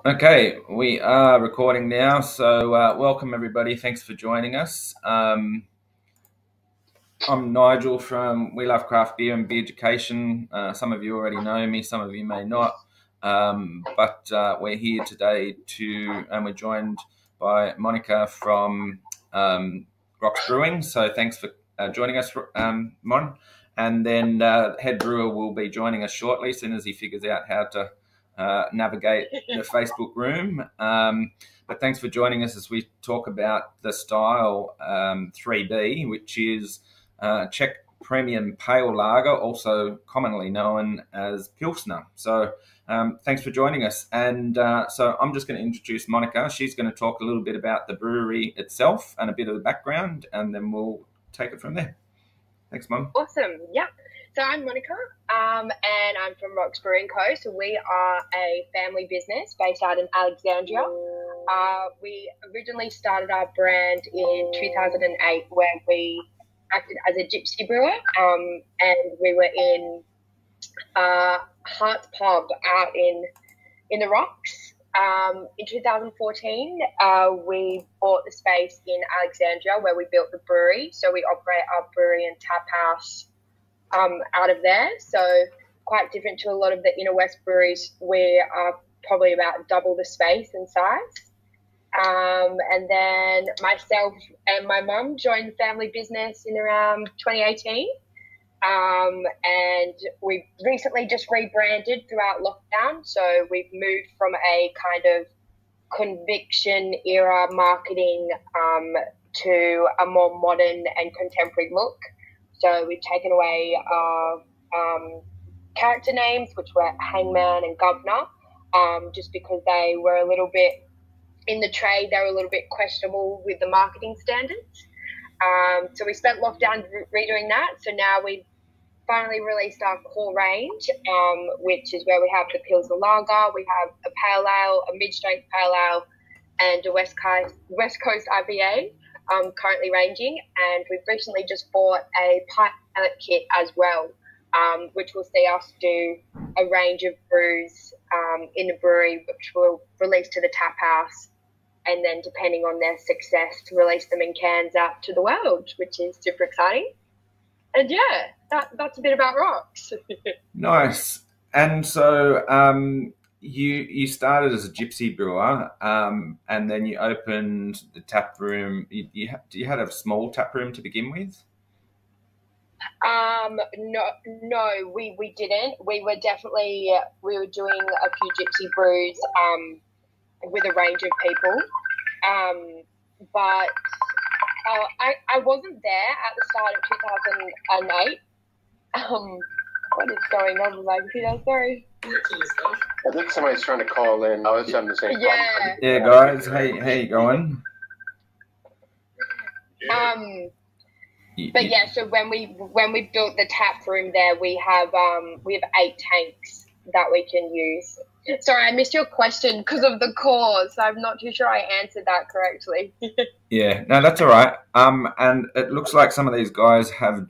Okay, we are recording now, so welcome everybody. Thanks for joining us. I'm Nigel from We Love Craft Beer and Beer Education. Some of you already know me, some of you may not, but we're here today and we're joined by Monica from Rocks Brewing. So thanks for joining us, Mon. And then head brewer will be joining us shortly, as soon as he figures out how to navigate the Facebook room. But thanks for joining us as we talk about the style 3B, which is Czech Premium Pale Lager, also commonly known as Pilsner. So thanks for joining us. And so I'm just going to introduce Monica. She's going to talk a little bit about the brewery itself and a bit of the background, and then we'll take it from there. Thanks, Mum. Awesome. Yeah. So I'm Monica, and I'm from Rocks Brewing Co. So we are a family business based out in Alexandria. We originally started our brand in 2008, where we acted as a gypsy brewer, and we were in Hart's Pub out in the Rocks. In 2014, we bought the space in Alexandria where we built the brewery. So we operate our brewery and tap house out of there. So quite different to a lot of the inner west breweries. We are probably about double the space and size. And then myself and my mum joined the family business in around 2018. And we recently just rebranded throughout lockdown. So we've moved from a kind of conviction era marketing to a more modern and contemporary look. So we've taken away our character names, which were Hangman and Governor, just because they were a little bit, in the trade, they were a little bit questionable with the marketing standards. So we spent lockdown redoing that. So now we've finally released our core range, which is where we have the Pilsner Lager, we have a Pale Ale, a mid-strength Pale Ale, and a West Coast IPA currently ranging. And we've recently just bought a pilot kit as well, which will see us do a range of brews in the brewery, which we'll release to the tap house, and then depending on their success, to release them in cans out to the world, which is super exciting. And yeah, that's a bit about Rocks. Nice. And so you started as a gypsy brewer, and then you opened the tap room. You had a small tap room to begin with? No, we didn't. We were doing a few gypsy brews with a range of people, but I wasn't there at the start of 2008. What is going on with my computer? Sorry. I think somebody's trying to call in. I was having the same problem. Yeah, guys. Hey, how you going? But yeah, so when we built the tap room there, we have 8 tanks that we can use. Sorry, I missed your question because of the cause. I'm not too sure I answered that correctly. Yeah, no, that's all right. And it looks like some of these guys have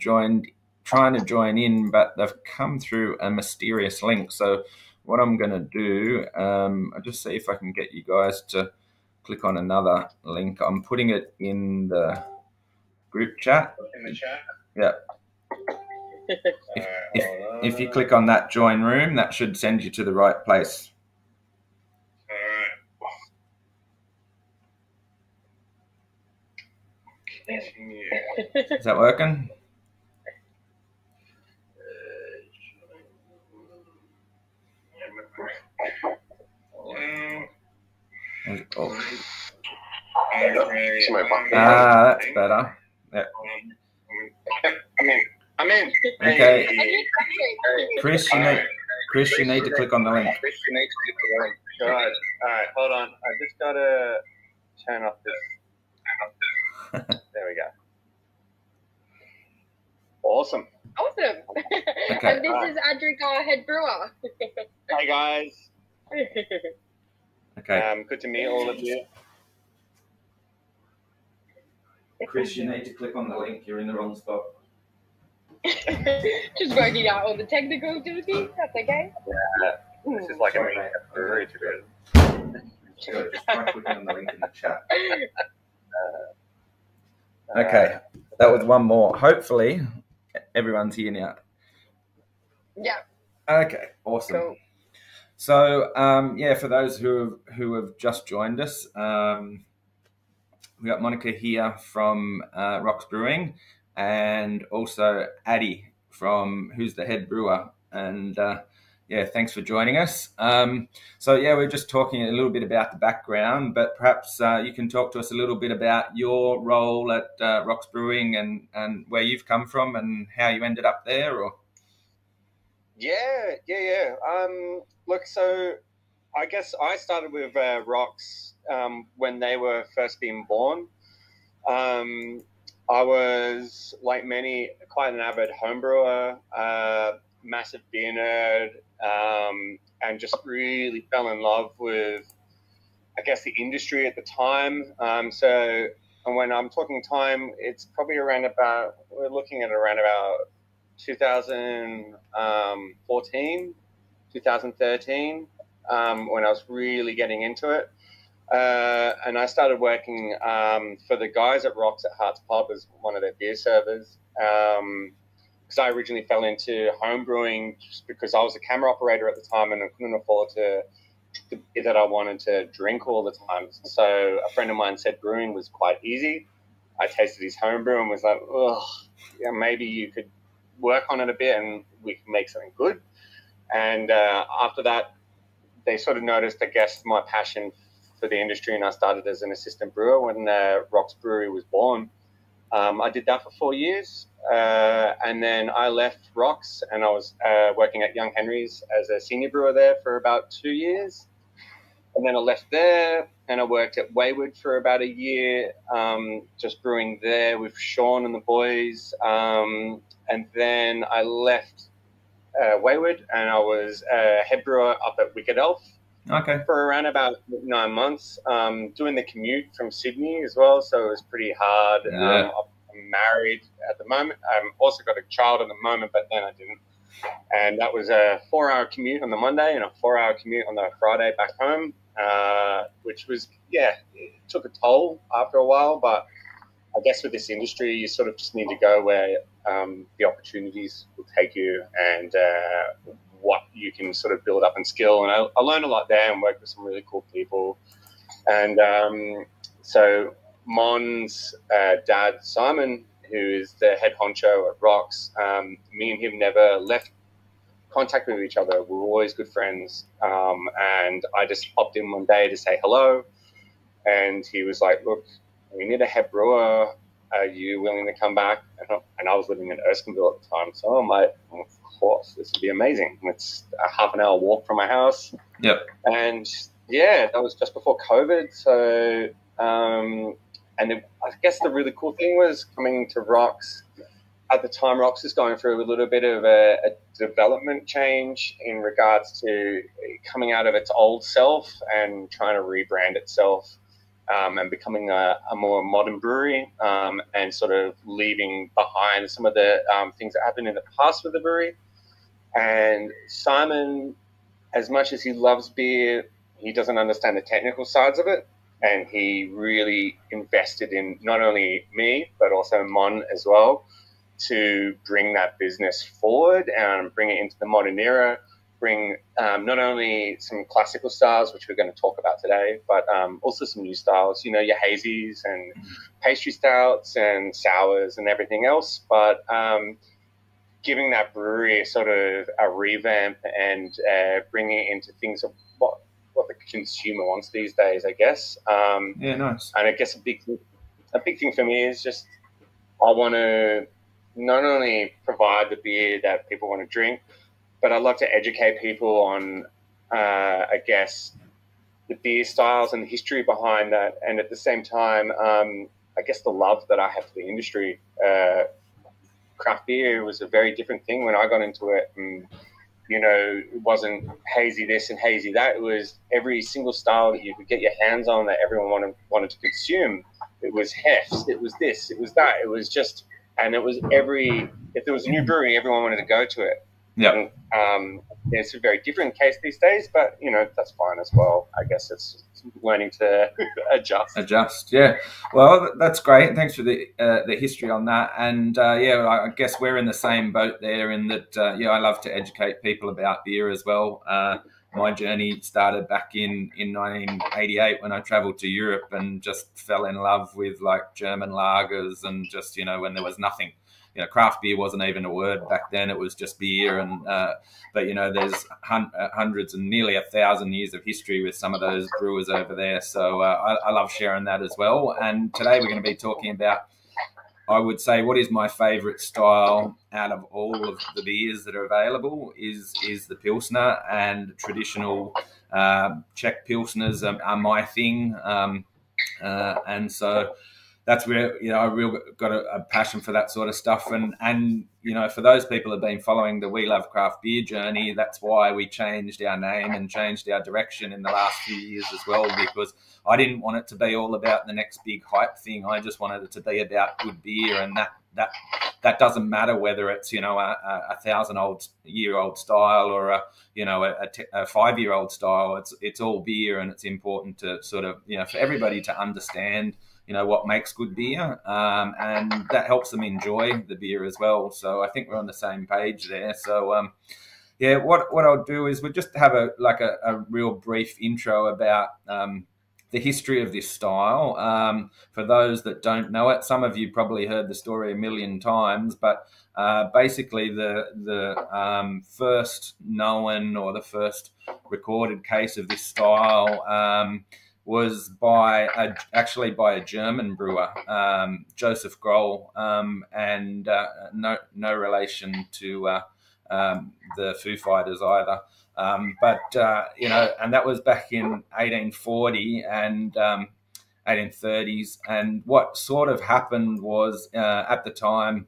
trying to join in, but they've come through a mysterious link. So what I'm going to do, I'll just see if I can get you guys to click on another link. I'm putting it in the group chat. In the chat? Yeah. If you click on that join room, that should send you to the right place. Is that working? That's better. Yeah. I'm in. Okay. Chris, you need to click on the link. All right, hold on. I just gotta turn off this. There we go. Awesome. Okay. And this is Adrika, head brewer. Hi guys. Okay. Good to meet all of you. Chris, you need to click on the link. You're in the wrong spot. Just working out all the technical difficulties. That's okay. Yeah. This is like a mini brewery to be. Just try clicking on the link in the chat. Okay, that was one more. Hopefully, everyone's here now. Yeah. Okay, awesome. Cool. So, for those who have just joined us, we got Monica here from Rocks Brewing, and also Addy who's the head brewer. And thanks for joining us. We're just talking a little bit about the background, but perhaps you can talk to us a little bit about your role at Rocks Brewing and where you've come from and how you ended up there, or. Yeah. Look, so I guess I started with Rocks when they were first being born. I was, like many, quite an avid homebrewer, massive beer nerd, and just really fell in love with, I guess, the industry at the time. And when I'm talking time, it's probably we're looking at around about 2014, 2013, when I was really getting into it. And I started working for the guys at Rocks at Hart's Pub as one of their beer servers. Because I originally fell into home brewing just because I was a camera operator at the time and I couldn't afford the beer that I wanted to drink all the time. So a friend of mine said brewing was quite easy. I tasted his home brew and was like, maybe you could work on it a bit and we can make something good. And after that, they sort of noticed, I guess, my passion for the industry, and I started as an assistant brewer when Rocks Brewery was born. I did that for 4 years, and then I left Rocks, and I was working at Young Henry's as a senior brewer there for about 2 years. And then I left there, and I worked at Wayward for about a year, just brewing there with Sean and the boys. And then I left Wayward, and I was a head brewer up at Wicked Elf. Okay. For around about 9 months, doing the commute from Sydney as well, so it was pretty hard. Yeah. I'm married at the moment. I've also got a child at the moment, but then I didn't. And that was a 4-hour commute on the Monday and a 4-hour commute on the Friday back home, which was, it took a toll after a while. But I guess with this industry, you sort of just need to go where the opportunities will take you and what you can sort of build up and skill. And I learned a lot there and worked with some really cool people. And so Mon's dad, Simon, who is the head honcho at Rocks, me and him never left contact with each other. We were always good friends. And I just popped in one day to say hello. And he was like, look, we need a head brewer. Are you willing to come back? And I was living in Erskineville at the time. So I'm like, of course, this would be amazing. It's a half an hour walk from my house. Yep. And that was just before COVID. So, I guess the really cool thing was coming to Rocks. At the time, Rocks is going through a little bit of a development change in regards to coming out of its old self and trying to rebrand itself. And becoming a more modern brewery, and sort of leaving behind some of the things that happened in the past with the brewery. And Simon, as much as he loves beer, he doesn't understand the technical sides of it. And he really invested in not only me, but also Mon as well, to bring that business forward and bring it into the modern era. Bring not only some classical styles, which we're going to talk about today, but also some new styles, your hazies and pastry stouts and sours and everything else. But giving that brewery sort of a revamp and bringing it into things of what the consumer wants these days, I guess. Nice. And I guess a big thing for me is just I want to not only provide the beer that people want to drink, but I'd love to educate people on, I guess, the beer styles and the history behind that. And at the same time, I guess the love that I have for the industry. Craft beer was a very different thing when I got into it. And, it wasn't hazy this and hazy that. It was every single style that you could get your hands on that everyone wanted to consume. It was Hefts. It was this. It was that. It was just, and it was if there was a new brewery, everyone wanted to go to it. Yeah. It's a very different case these days, but that's fine as well. I guess it's learning to adjust. Yeah. Well, that's great. Thanks for the history on that. And yeah, I guess we're in the same boat there. In that, I love to educate people about beer as well. My journey started back in 1988 when I travelled to Europe and just fell in love with like German lagers and just when there was nothing. Craft beer wasn't even a word back then. It was just beer, and but there's hundreds and nearly 1,000 years of history with some of those brewers over there. So I love sharing that as well. And today we're going to be talking about, I would say, what is my favourite style out of all of the beers that are available is the Pilsner, and traditional Czech Pilsners are my thing. And so that's where I really got a passion for that sort of stuff, and for those people who've been following the We Love Craft Beer journey, that's why we changed our name and changed our direction in the last few years as well, because I didn't want it to be all about the next big hype thing. I just wanted it to be about good beer, and that doesn't matter whether it's a 1,000-year-old style or a 5-year-old style. It's all beer, and it's important to sort of for everybody to understand what makes good beer, and that helps them enjoy the beer as well. So I think we're on the same page there. So yeah, what I'll do is we'll just have a real brief intro about the history of this style. For those that don't know it, some of you probably heard the story a million times, but basically the first known or the first recorded case of this style was actually by a German brewer, Joseph Groll, and no relation to the Foo Fighters either. And that was back in 1840 and 1830s. And what sort of happened was at the time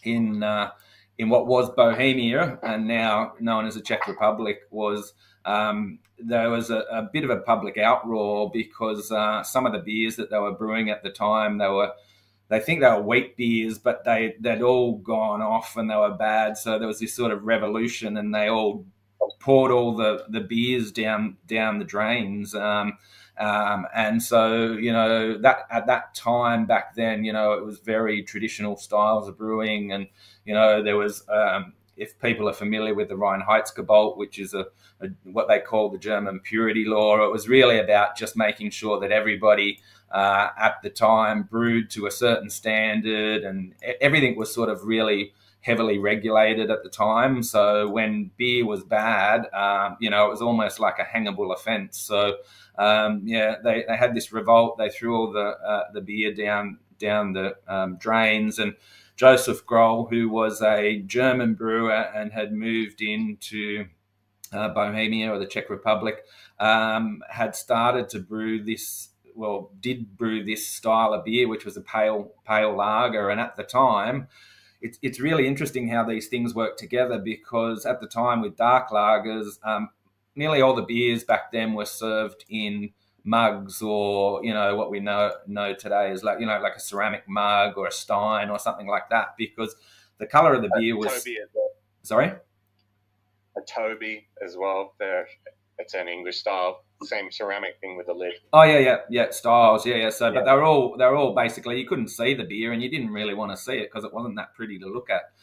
in what was Bohemia and now known as the Czech Republic was there was a bit of a public outroar because some of the beers that they were brewing at the time, they think they were wheat beers, but they'd all gone off and they were bad. So there was this sort of revolution, and they all poured all the beers down the drains. And so that at that time back then, it was very traditional styles of brewing, and there was. If people are familiar with the Reinheitsgebot, which is what they call the German purity law, it was really about just making sure that everybody at the time brewed to a certain standard, and everything was sort of really heavily regulated at the time. So when beer was bad, it was almost like a hangable offence. So they had this revolt. They threw all the beer down the drains, and Joseph Groll, who was a German brewer and had moved into Bohemia or the Czech Republic, had started to did brew this style of beer, which was a pale lager. And at the time, it's really interesting how these things work together, because at the time with dark lagers, nearly all the beers back then were served in mugs, or what we know today is like a ceramic mug or a stein or something like that, because the color of the beer was Toby as well. Sorry, a Toby as well. It's an English style, same ceramic thing with a lid. Oh yeah, styles, yeah. So, but they're all basically, you couldn't see the beer, and you didn't really want to see it because it wasn't that pretty to look at.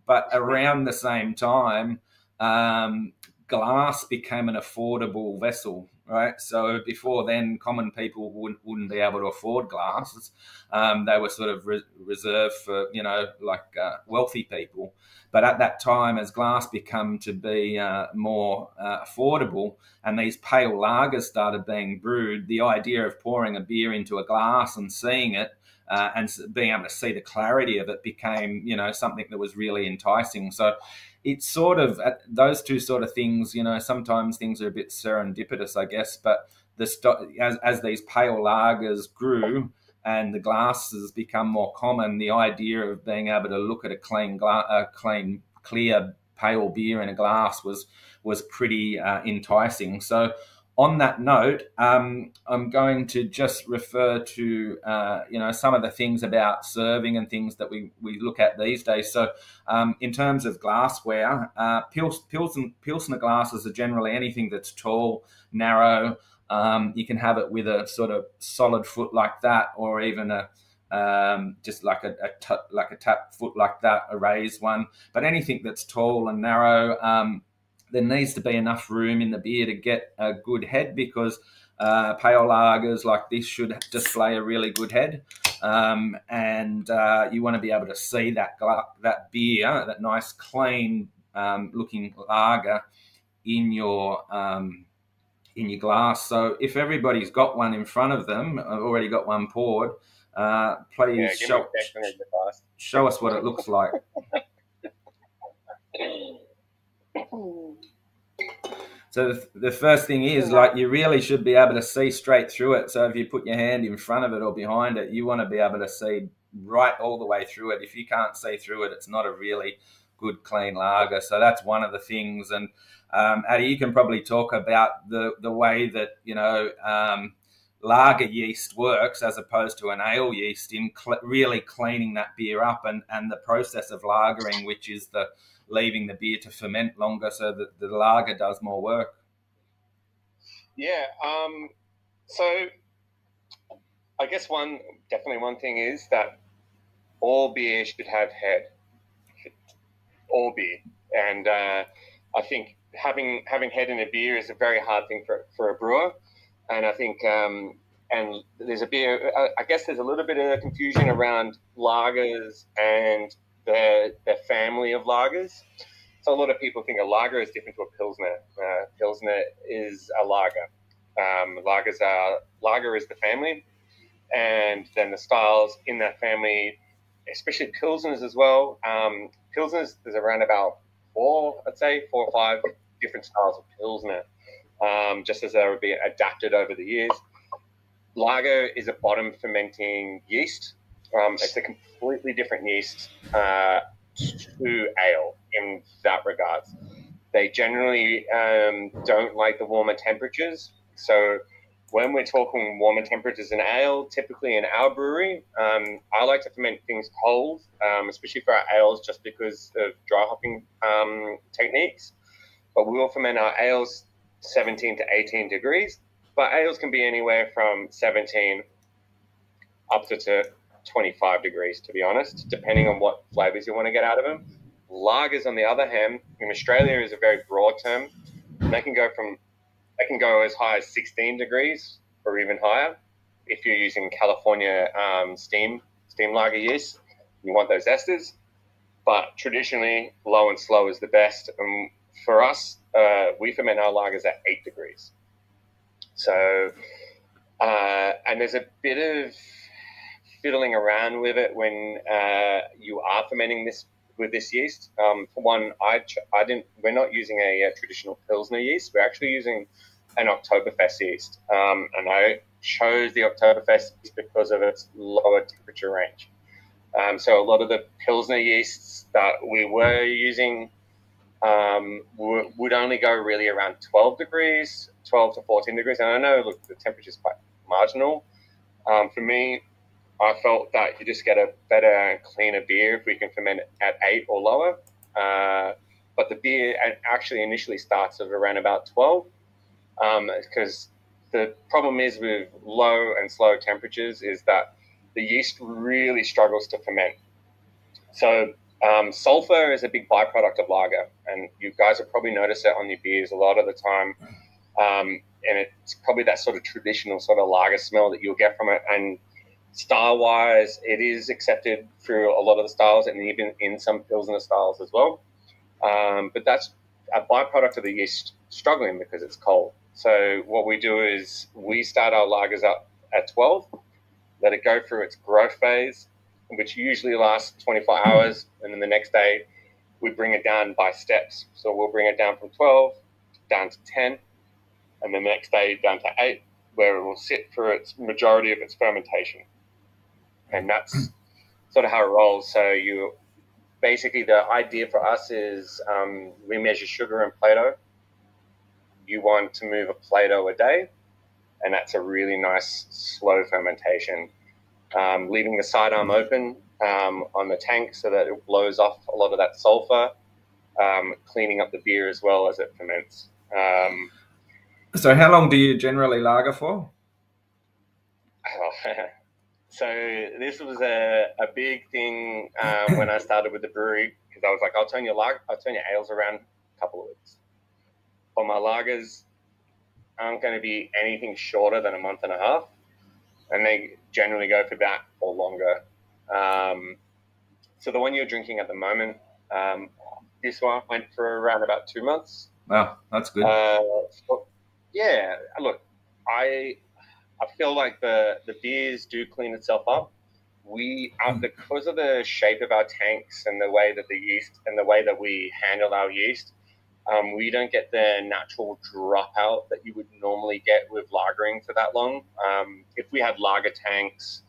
But around the same time, glass became an affordable vessel, right? So before then, common people wouldn't be able to afford glasses. They were sort of reserved for wealthy people. But at that time, as glass became to be more affordable, and these pale lagers started being brewed, the idea of pouring a beer into a glass and seeing it and being able to see the clarity of it became, something that was really enticing. So it's sort of those two sort of things, sometimes things are a bit serendipitous, I guess, but as these pale lagers grew and the glasses become more common, the idea of being able to look at a clean, clear, pale beer in a glass was pretty enticing. So On that note, I'm going to just refer to some of the things about serving and things that we look at these days. So, in terms of glassware, Pilsner glasses are generally anything that's tall, narrow. You can have it with a sort of solid foot like that, or even just like a tap foot like that, a raised one. But anything that's tall and narrow. There needs to be enough room in the beer to get a good head, because pale lagers like this should display a really good head, and you want to be able to see that beer, that nice clean looking lager in your glass. So if everybody's got one in front of them, already got one poured, please show us what it looks like. So the first thing is, like, you really should be able to see straight through it. So if you put your hand in front of it or behind it, you want to be able to see right all the way through it. If you can't see through it, it's not a really good, clean lager. So that's one of the things. And Addy, you can probably talk about the way that, lager yeast works as opposed to an ale yeast in really cleaning that beer up, and the process of lagering, which is leaving the beer to ferment longer so that the lager does more work. Yeah. So I guess one thing is that all beer should have head. All beer. And I think having head in a beer is a very hard thing for a brewer. And I think, and there's I guess there's a little bit of confusion around lagers and the family of lagers. So a lot of people think a lager is different to a Pilsner. Pilsner is a lager. Lager is the family, and then the styles in that family, especially Pilsners as well. Pilsners, there's around about 4 or 5 different styles of Pilsner, just as they would be adapted over the years. Lager is a bottom fermenting yeast. It's a completely different yeast to ale in that regards. They generally don't like the warmer temperatures. So when we're talking warmer temperatures in ale, typically in our brewery, I like to ferment things cold, especially for our ales, just because of dry hopping techniques. But we will ferment our ales 17 to 18 degrees. But ales can be anywhere from 17 up to 25 degrees, to be honest, depending on what flavors you want to get out of them. Lagers, on the other hand, in Australia is a very broad term. And they can go as high as 16 degrees or even higher if you're using California steam lager yeast. You want those esters. But traditionally, low and slow is the best. For us, we ferment our lagers at 8 degrees. So, and there's a bit of fiddling around with it when you are fermenting this with this yeast. For one, we're not using a traditional Pilsner yeast. We're actually using an Oktoberfest yeast. And I chose the Oktoberfest yeast because of its lower temperature range. So a lot of the Pilsner yeasts that we were using would only go really around 12 degrees, 12 to 14 degrees. And I know, look, the temperature is quite marginal. For me, I felt that you just get a better and cleaner beer if we can ferment it at 8 or lower. But the beer actually initially starts at around about 12, because the problem is with low and slow temperatures is that the yeast really struggles to ferment. So sulfur is a big byproduct of lager, and you guys have probably noticed it on your beers a lot of the time. And it's probably that sort of traditional sort of lager smell that you'll get from it. And style-wise, it is accepted through a lot of the styles and even in some Pilsner styles as well. But that's a byproduct of the yeast struggling because it's cold. So what we do is we start our lagers up at 12, let it go through its growth phase, which usually lasts 24 hours. And then the next day, we bring it down by steps. So we'll bring it down from 12 down to 10, and then the next day down to 8, where it will sit for its majority of its fermentation. And that's sort of how it rolls. So basically the idea for us is we measure sugar in Plato. you want to move a Plato a day, and that's a really nice slow fermentation. Leaving the sidearm open on the tank so that it blows off a lot of that sulfur, cleaning up the beer as well as it ferments. So how long do you generally lager for? So this was a big thing when I started with the brewery, because I was like, I'll turn your ales around a couple of weeks. But my lagers aren't going to be anything shorter than a month and a half, and they generally go for that or longer. So the one you're drinking at the moment, this one went for around about 2 months. Wow, that's good. So, yeah, look, I feel like the beers do clean itself up. Because of the shape of our tanks and the way that the yeast and the way that we handle our yeast, we don't get the natural dropout that you would normally get with lagering for that long. If we had lager tanks,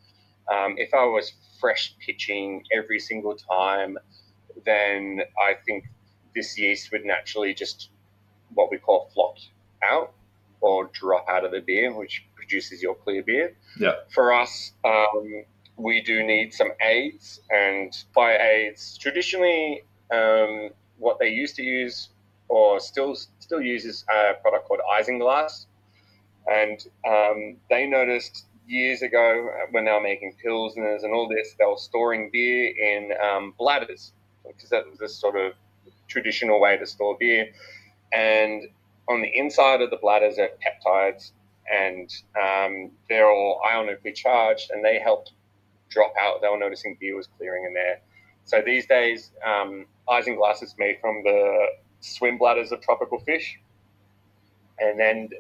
if I was fresh pitching every single time, then I think this yeast would naturally just what we call flock out or drop out of the beer, which produces your clear beer. Yeah. For us, we do need some aids, and by aids, traditionally, what they used to use or still uses a product called isinglass, and they noticed years ago when they were making pilsners and all this, they were storing beer in bladders, because that was a sort of traditional way to store beer. And on the inside of the bladders are peptides, and they're all ionically charged, and they helped drop out. They were noticing beer was clearing in there. So these days, isinglass is made from the swim bladders of tropical fish, and then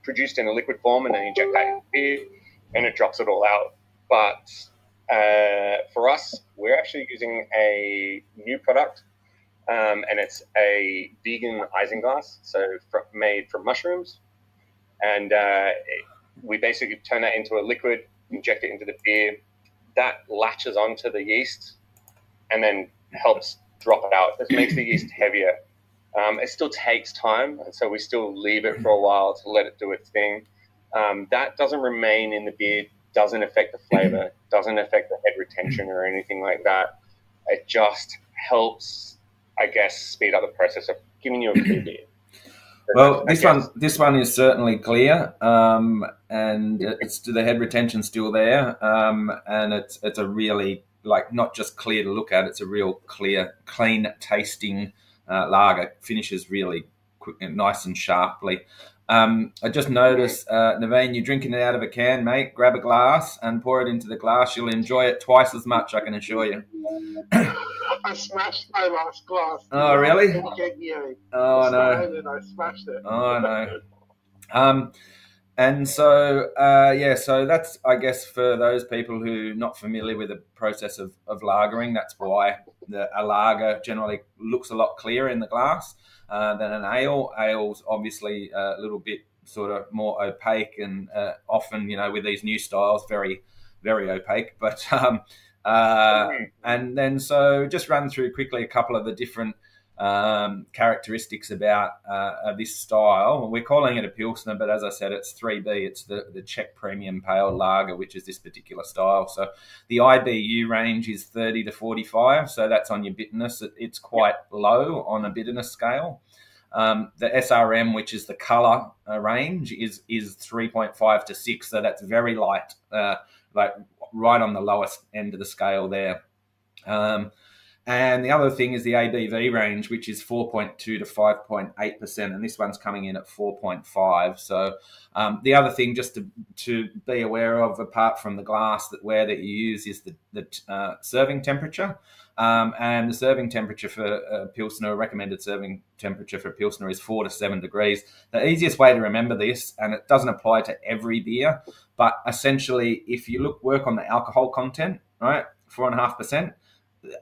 produced in a liquid form, and then inject that in beer, and it drops it all out. But for us, we're actually using a new product, and it's a vegan isinglass, so made from mushrooms. And we basically turn that into a liquid, inject it into the beer. That latches onto the yeast and then helps drop it out. This makes the yeast heavier. It still takes time, and so we still leave it for a while to let it do its thing. That doesn't remain in the beer, doesn't affect the flavor, doesn't affect the head retention or anything like that. It just helps, I guess, speed up the process of giving you a clear beer. Well, this one is certainly clear, and it's the head retention still there, and it's a really, like, not just clear to look at, it's a real clear, clean tasting lager. Finishes really quick and nice and sharply. I just noticed, Naveen, you're drinking it out of a can, mate. Grab a glass and pour it into the glass. You'll enjoy it twice as much, I can assure you. I smashed my last glass. Oh, really? Oh, no. And I smashed it. Oh, no. And so, so that's, I guess, for those people who are not familiar with the process of lagering, that's why a lager generally looks a lot clearer in the glass than an ale. Ale's obviously a little bit sort of more opaque, and often, with these new styles, very, very opaque. But and then so just run through quickly a couple of the different characteristics about this style. We're calling it a Pilsner, but as I said, it's 3B. It's the Czech Premium Pale Lager, which is this particular style. So the IBU range is 30 to 45, so that's on your bitterness. It's quite low on a bitterness scale. The SRM, which is the colour range, is 3.5 to 6, so that's very light, like right on the lowest end of the scale there. And the other thing is the ABV range, which is 4.2 to 5.8%, and this one's coming in at 4.5. So the other thing just to be aware of, apart from the glassware that you use, is the serving temperature. And the serving temperature for Pilsner, recommended serving temperature for Pilsner, is 4 to 7 degrees. The easiest way to remember this, and it doesn't apply to every beer, but essentially if you work on the alcohol content, right, 4.5%,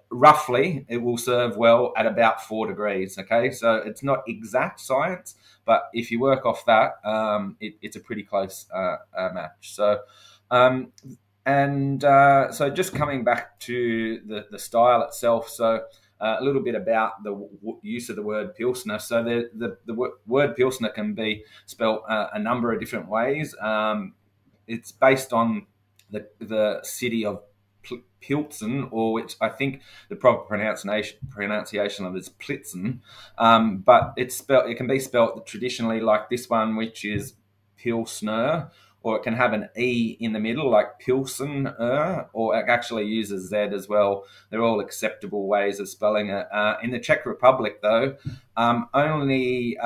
roughly it will serve well at about 4 degrees. Okay, so it's not exact science, but if you work off that, it's a pretty close match. So so just coming back to the style itself, so a little bit about the use of the word Pilsner. So the word Pilsner can be spelt a number of different ways. It's based on the city of Pilsen, or which I think the proper pronunciation of it is Plitzen, but it can be spelt traditionally like this one, which is Pilsner, or it can have an E in the middle, like Pilsen, or it actually uses Z as well. They're all acceptable ways of spelling it. In the Czech Republic, though, only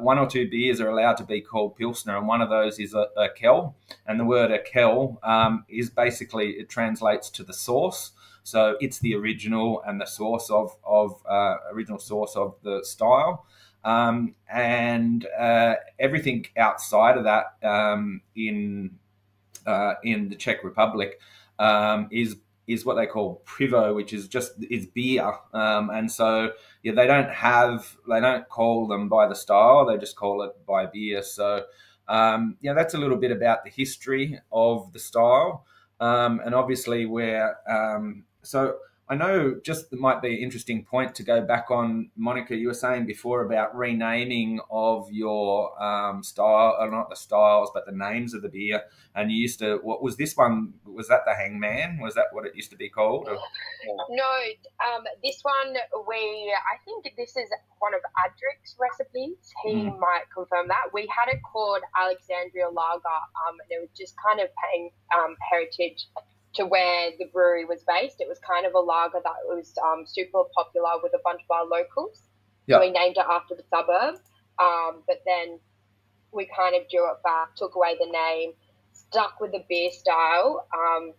one or two beers are allowed to be called Pilsner, and one of those is a Kel. And the word a Kel is basically, it translates to the source. So it's the original and the source of original source of the style. And everything outside of that in the Czech Republic is what they call pivo, which is beer. And so they don't call them by the style; they just call it by beer. So that's a little bit about the history of the style, and obviously so. I know just it might be an interesting point to go back on, Monica, you were saying before about renaming of your style, or not the styles, but the names of the beer. And you used to, what was this one? Was that the Hangman? Was that what it used to be called? Or? No, this one, I think this is one of Adric's recipes. He might confirm that. We had it called Alexandria Lager, and it was just kind of paying heritage to where the brewery was based. It was kind of a lager that was super popular with a bunch of our locals. Yep. So we named it after the suburb. But then we kind of drew it back, took away the name, stuck with the beer style,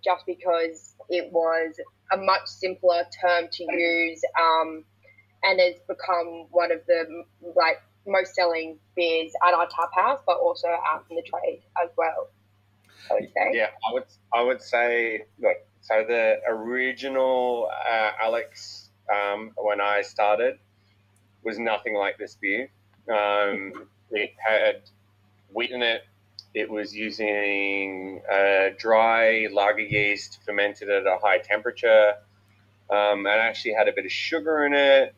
just because it was a much simpler term to use, and has become one of the most selling beers at our tap house, but also out in the trade as well, I would say. Yeah, I would say, look, so the original Alex, when I started, was nothing like this beer. It had wheat in it. It was using dry lager yeast fermented at a high temperature. It actually had a bit of sugar in it.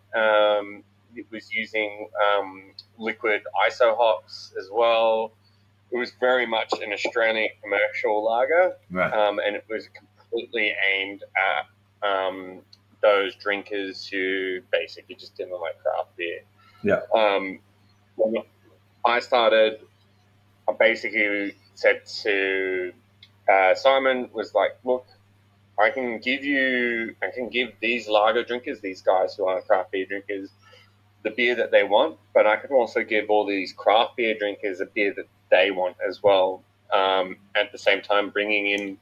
It was using liquid iso hops as well. It was very much an Australian commercial lager, right. And it was completely aimed at those drinkers who basically just didn't like craft beer. Yeah. When I started, I basically said to Simon, was like, look, I can give these lager drinkers, these guys who aren't craft beer drinkers, the beer that they want, but I can also give all these craft beer drinkers a beer that they want as well. At the same time, bringing in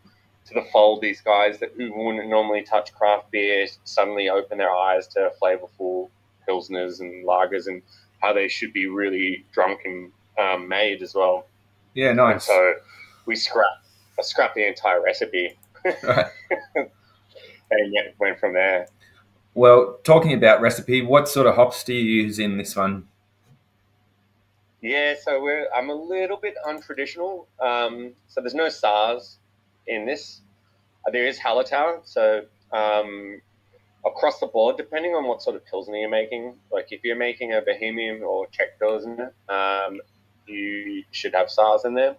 to the fold these guys who wouldn't normally touch craft beer, suddenly open their eyes to flavorful pilsners and lagers and how they should be really drunk and made as well. Yeah, nice. And so I scrapped the entire recipe, Right. and went from there. Well, talking about recipe, what sort of hops do you use in this one? Yeah, so I'm a little bit untraditional. So there's no SARS in this. There is Hallertau. So across the board, depending on what sort of Pilsner you're making, like if you're making a Bohemian or Czech Pilsner, you should have SARS in there.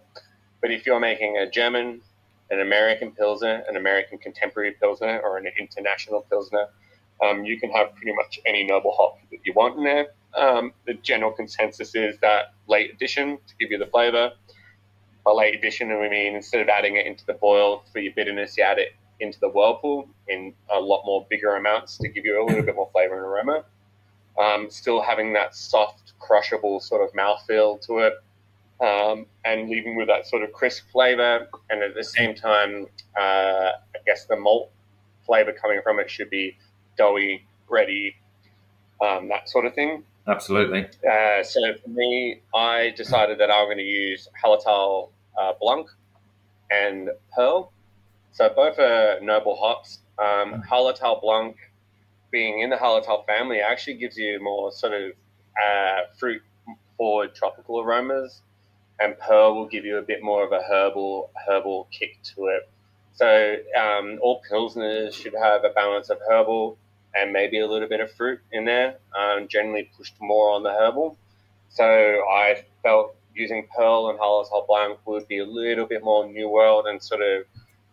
But if you're making a German, an American Pilsner, an American contemporary Pilsner, or an international Pilsner, you can have pretty much any noble hop that you want in there. The general consensus is that late addition to give you the flavor. By late addition, we mean instead of adding it into the boil for your bitterness, you add it into the whirlpool in a lot more bigger amounts to give you a little bit more flavor and aroma. Still having that soft, crushable sort of mouthfeel to it, and leaving with that sort of crisp flavor. And at the same time, I guess the malt flavor coming from it should be doughy, bready, that sort of thing. Absolutely. So for me, I decided that I'm going to use Hallertau Blanc and Pearl. So both are noble hops. Hallertau Blanc, being in the Hallertau family, actually gives you more sort of fruit-forward tropical aromas, and Pearl will give you a bit more of a herbal kick to it. So all Pilsners should have a balance of herbal and maybe a little bit of fruit in there. Generally pushed more on the herbal. So I felt using Pearl and Harlow's Hot Blanc would be a little bit more New World and sort of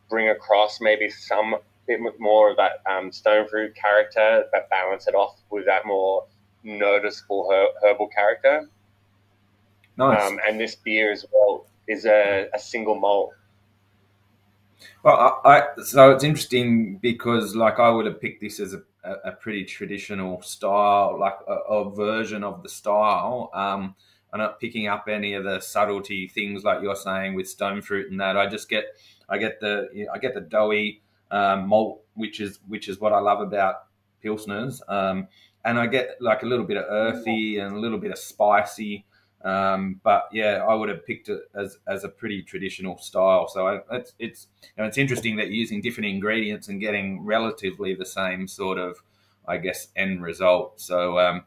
bring across maybe some bit more of that stone fruit character, but balance it off with that more noticeable herbal character. Nice. And this beer as well is a single malt. Well, so it's interesting because like I would have picked this as a pretty traditional style, like a version of the style. I'm not picking up any of the subtlety things like you're saying with stone fruit and that. I get the doughy malt, which is what I love about pilsners, and I get like a little bit of earthy and a little bit of spicy. But yeah, I would have picked it as a pretty traditional style. So it's interesting that you're using different ingredients and getting relatively the same sort of, I guess, end result. So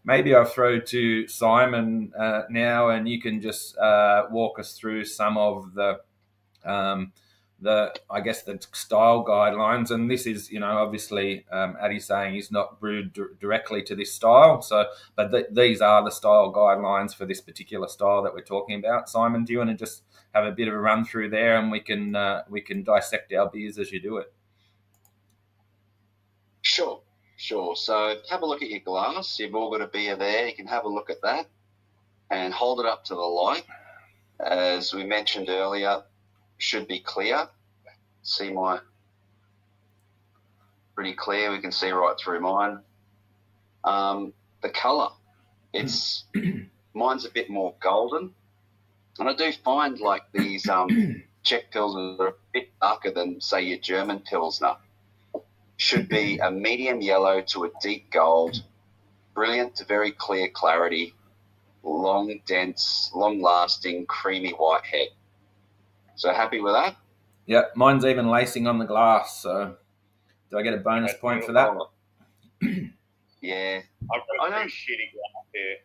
maybe I'll throw to Simon now, and you can just walk us through some of I guess the style guidelines. And this is, obviously, Addy's saying he's not brewed directly to this style. So, but these are the style guidelines for this particular style that we're talking about. Simon, do you want to just have a bit of a run through there, and we can dissect our beers as you do it? Sure. So have a look at your glass. You've all got a beer there. You can have a look at that and hold it up to the light. As we mentioned earlier, should be clear. See pretty clear. We can see right through mine. The colour, mine's a bit more golden, and I do find like these Czech Pilsner are a bit darker than say your German Pilsner. Should be a medium yellow to a deep gold, brilliant to very clear clarity, long, dense, long-lasting, creamy white head. So happy with that? Yeah, mine's even lacing on the glass. So do I get a bonus point for that? Yeah. I've got a pretty shitty glass here.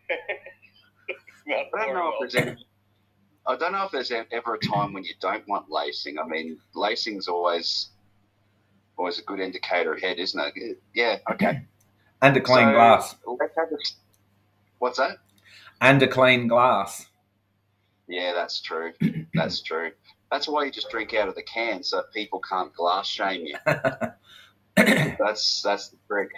I don't know if there's ever a time when you don't want lacing. I mean, lacing's always a good indicator of head, isn't it? Yeah, okay. And a clean glass. What's that? And a clean glass. Yeah, that's true. That's true. That's why you just drink out of the can, so people can't glass shame you. That's the trick.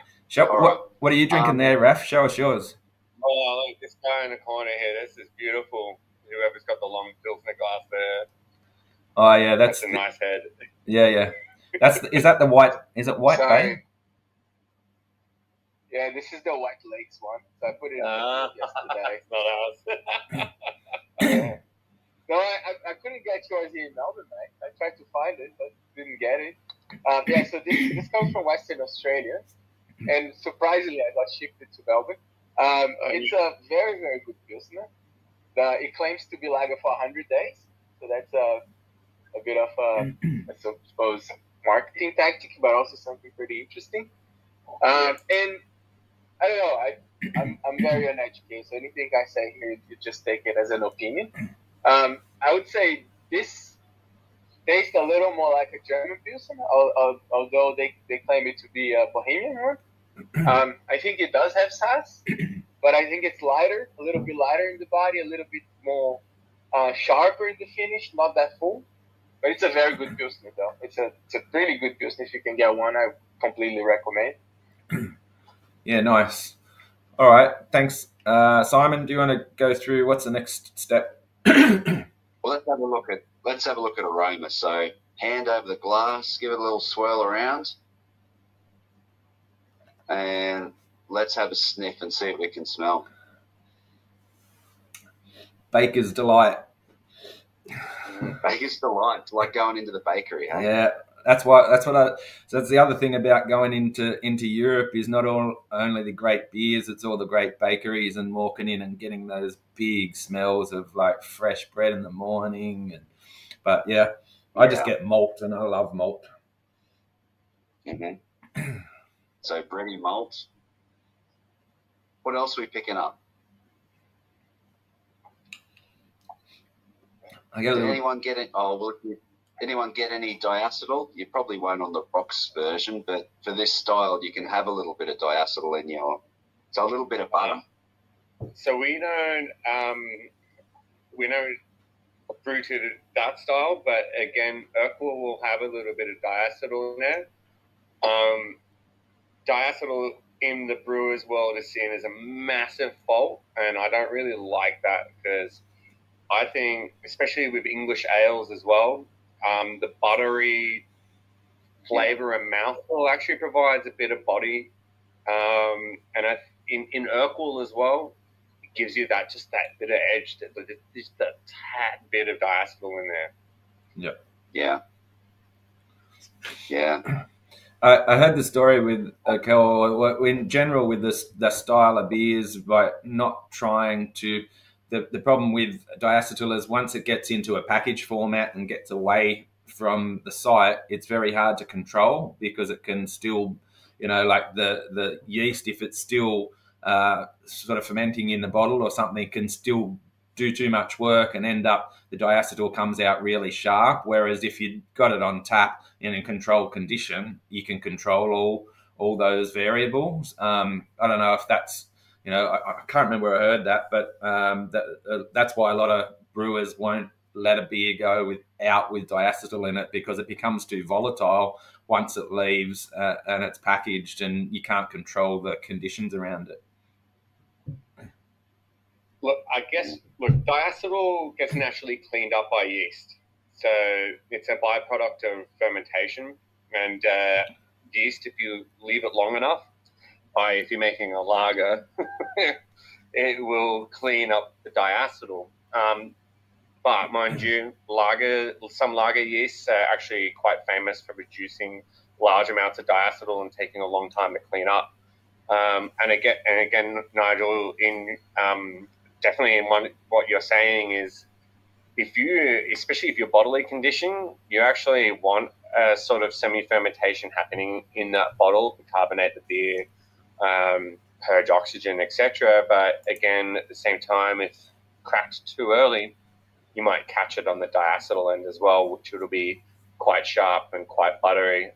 What are you drinking there, Raf? Show us yours. Oh, look, this guy in the corner here. This is beautiful. Whoever's got the long Pilsner glass there. Oh yeah, that's a nice head. Yeah. Is that the white? Is it white bay? Yeah, this is the White Lakes one. So I put it in yesterday. It's not ours. Yeah. No, I couldn't get yours here in Melbourne, mate. I tried to find it, but didn't get it. So this comes from Western Australia, and surprisingly, I got shipped to Melbourne. It's a very, very good Pilsner. It claims to be lager for 100 days, so that's a bit of I suppose, marketing tactic, but also something pretty interesting. And I don't know, I'm very uneducated, so anything I say here, you just take it as an opinion. I would say this tastes a little more like a German Pilsner, although they claim it to be a Bohemian one. I think it does have sass, but I think it's lighter, a little bit lighter in the body, a little bit more sharper in the finish, not that full. But it's a very good Pilsner, though. It's a pretty good Pilsner. If you can get one, I completely recommend. Yeah, nice. All right, thanks. Simon, do you want to go through what's the next step? Well, let's have a look at aroma. So hand over the glass, give it a little swirl around, and let's have a sniff and see what we can smell. Baker's delight. Baker's delight. It's like going into the bakery, huh? Yeah, so that's the other thing about going into Europe is not only the great beers, it's all the great bakeries and walking in and getting those big smells of like fresh bread in the morning. But yeah, I just get malt, and I love malt. Mm-hmm. So bready malt. What else are we picking up? Did anyone get it? Oh, well, anyone get any diacetyl? You probably won't on the Rocks version, but for this style, you can have a little bit of diacetyl in your. So a little bit of butter. So we don't brew to that style, but again, Urquell will have a little bit of diacetyl in there. Diacetyl in the brewer's world is seen as a massive fault, and I don't really like that because I think, especially with English ales as well, the buttery flavor and mouthfeel actually provides a bit of body, and in Urquell as well, it gives you that bit of edge, just that tad bit of diacetyl in there. Yep. Yeah. Yeah. I heard the story with in general with the style of beers, by not trying to. The problem with diacetyl is once it gets into a package format and gets away from the site, it's very hard to control because it can still, like the yeast, if it's still sort of fermenting in the bottle or something, can still do too much work and end up the diacetyl comes out really sharp. Whereas if you got it on tap in a controlled condition, you can control all those variables. I don't know if that's, I can't remember where I heard that, but that's why a lot of brewers won't let a beer go with diacetyl in it, because it becomes too volatile once it leaves and it's packaged, and you can't control the conditions around it. Look, diacetyl gets naturally cleaned up by yeast. So it's a byproduct of fermentation. And yeast, if you leave it long enough, if you're making a lager, it will clean up the diacetyl. But mind you, some lager yeasts are actually quite famous for reducing large amounts of diacetyl and taking a long time to clean up. And again, Nigel, definitely in what you're saying is, especially if you're bottling condition, you actually want a sort of semi-fermentation happening in that bottle to carbonate the beer, purge oxygen, etc. But again, at the same time, if cracked too early, you might catch it on the diacetyl end as well, which will be quite sharp and quite buttery.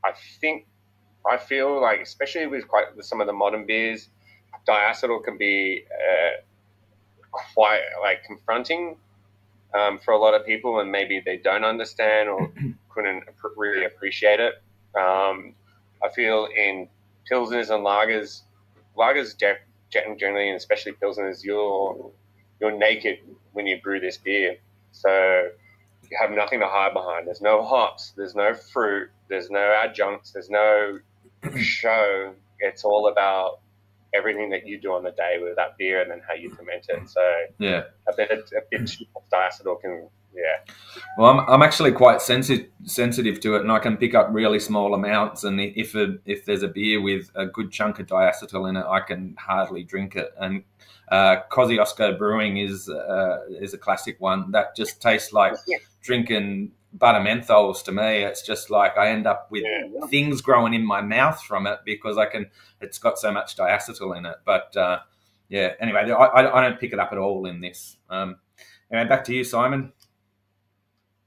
I feel like, especially with some of the modern beers, diacetyl can be quite confronting for a lot of people, and maybe they don't understand or couldn't really appreciate it. I feel in Pilsners and lagers generally, and especially Pilsners, you're naked when you brew this beer. So you have nothing to hide behind. There's no hops, there's no fruit, there's no adjuncts, there's no show. It's all about everything that you do on the day with that beer and then how you ferment it. So yeah, a bit too much diacetyl can, yeah. Well, I'm actually quite sensitive to it, and I can pick up really small amounts. And if there's a beer with a good chunk of diacetyl in it, I can hardly drink it. And Kosciuszko Brewing is a classic one that just tastes like drinking butter menthols to me. It's just like I end up with things growing in my mouth from it because it's got so much diacetyl in it. But anyway, I don't pick it up at all in this. Anyway, back to you, Simon.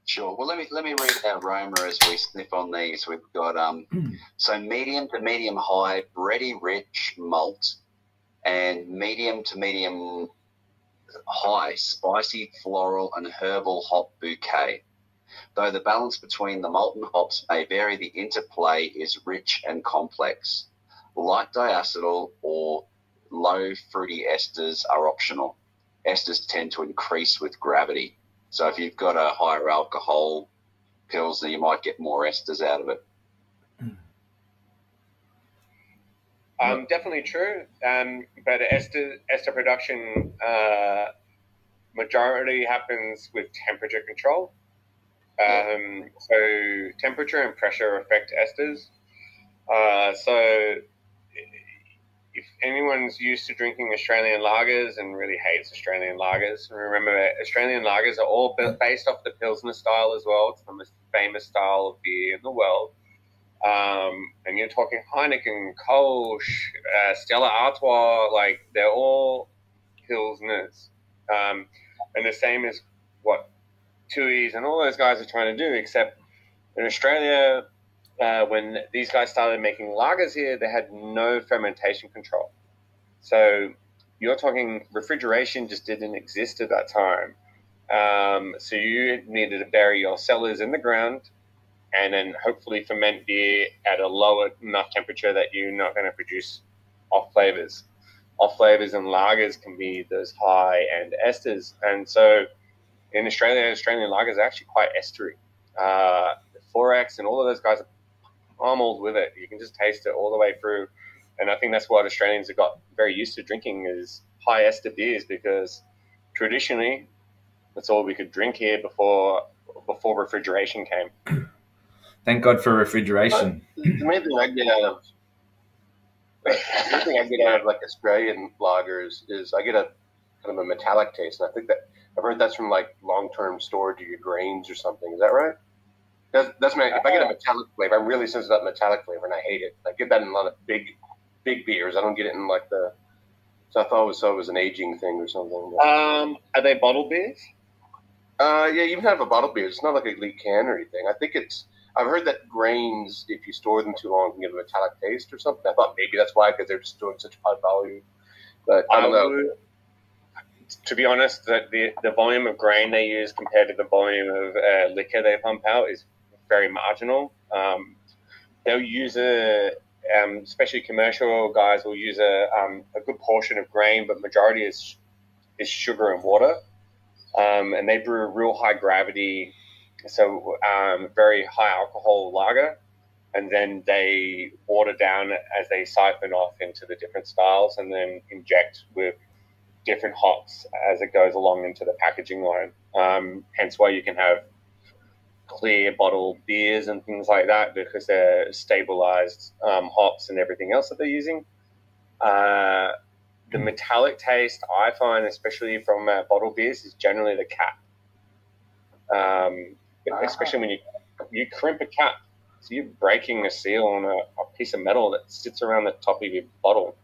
Sure. Well, let me read our aroma as we sniff on these. We've got so medium to medium high bready rich malt, and medium to medium high spicy floral and herbal hop bouquet. Though the balance between the malt and hops may vary, the interplay is rich and complex. Light diacetyl or low fruity esters are optional. Esters tend to increase with gravity. So if you've got a higher alcohol Pilsner, you might get more esters out of it. Definitely true. But ester production majority happens with temperature control. So temperature and pressure affect esters. So if anyone's used to drinking Australian lagers and really hates Australian lagers, remember Australian lagers are all based off the Pilsner style as well. It's the most famous style of beer in the world. And you're talking Heineken, Kolsch, Stella Artois, they're all Pilsners. And the same is what Tui's, and all those guys are trying to do. Except in Australia, when these guys started making lagers here, they had no fermentation control. So you're talking refrigeration just didn't exist at that time. So you needed to bury your cellars in the ground and then hopefully ferment beer at a lower enough temperature that you're not going to produce off flavors. Off flavors and lagers can be those high-end esters. And so in Australia, Australian lagers are actually quite estery. 4X and all of those guys are pummeled with it. You can just taste it all the way through. And I think that's what Australians have got very used to drinking is high ester beers, because traditionally that's all we could drink here before refrigeration came. Thank God for refrigeration. The main thing I get out of like Australian lagers is I get a kind of a metallic taste, and I think that I've heard that's from like long-term storage of your grains or something. Is that right? That's my. If I get a metallic flavor, I'm really sensitive to that metallic flavor, and I hate it. I get that in a lot of big beers. I don't get it in like the. So I thought it was an aging thing or something. Are they bottled beers? Yeah, you even have a bottled beer. It's not like a elite can or anything. I think it's. I've heard that grains, if you store them too long, can get a metallic taste or something. I thought maybe that's why, because they're just doing such high volume. But I don't know. To be honest, the volume of grain they use compared to the volume of liquor they pump out is very marginal. They'll use especially commercial guys will use a good portion of grain, but majority is sugar and water. And they brew a real high gravity, so very high alcohol lager, and then they water down as they siphon off into the different styles, and then inject with different hops as it goes along into the packaging line. Hence why you can have clear bottled beers and things like that, because they're stabilized hops and everything else that they're using. The metallic taste I find, especially from bottled beers, is generally the cap. Especially when you crimp a cap, so you're breaking a seal on a piece of metal that sits around the top of your bottle.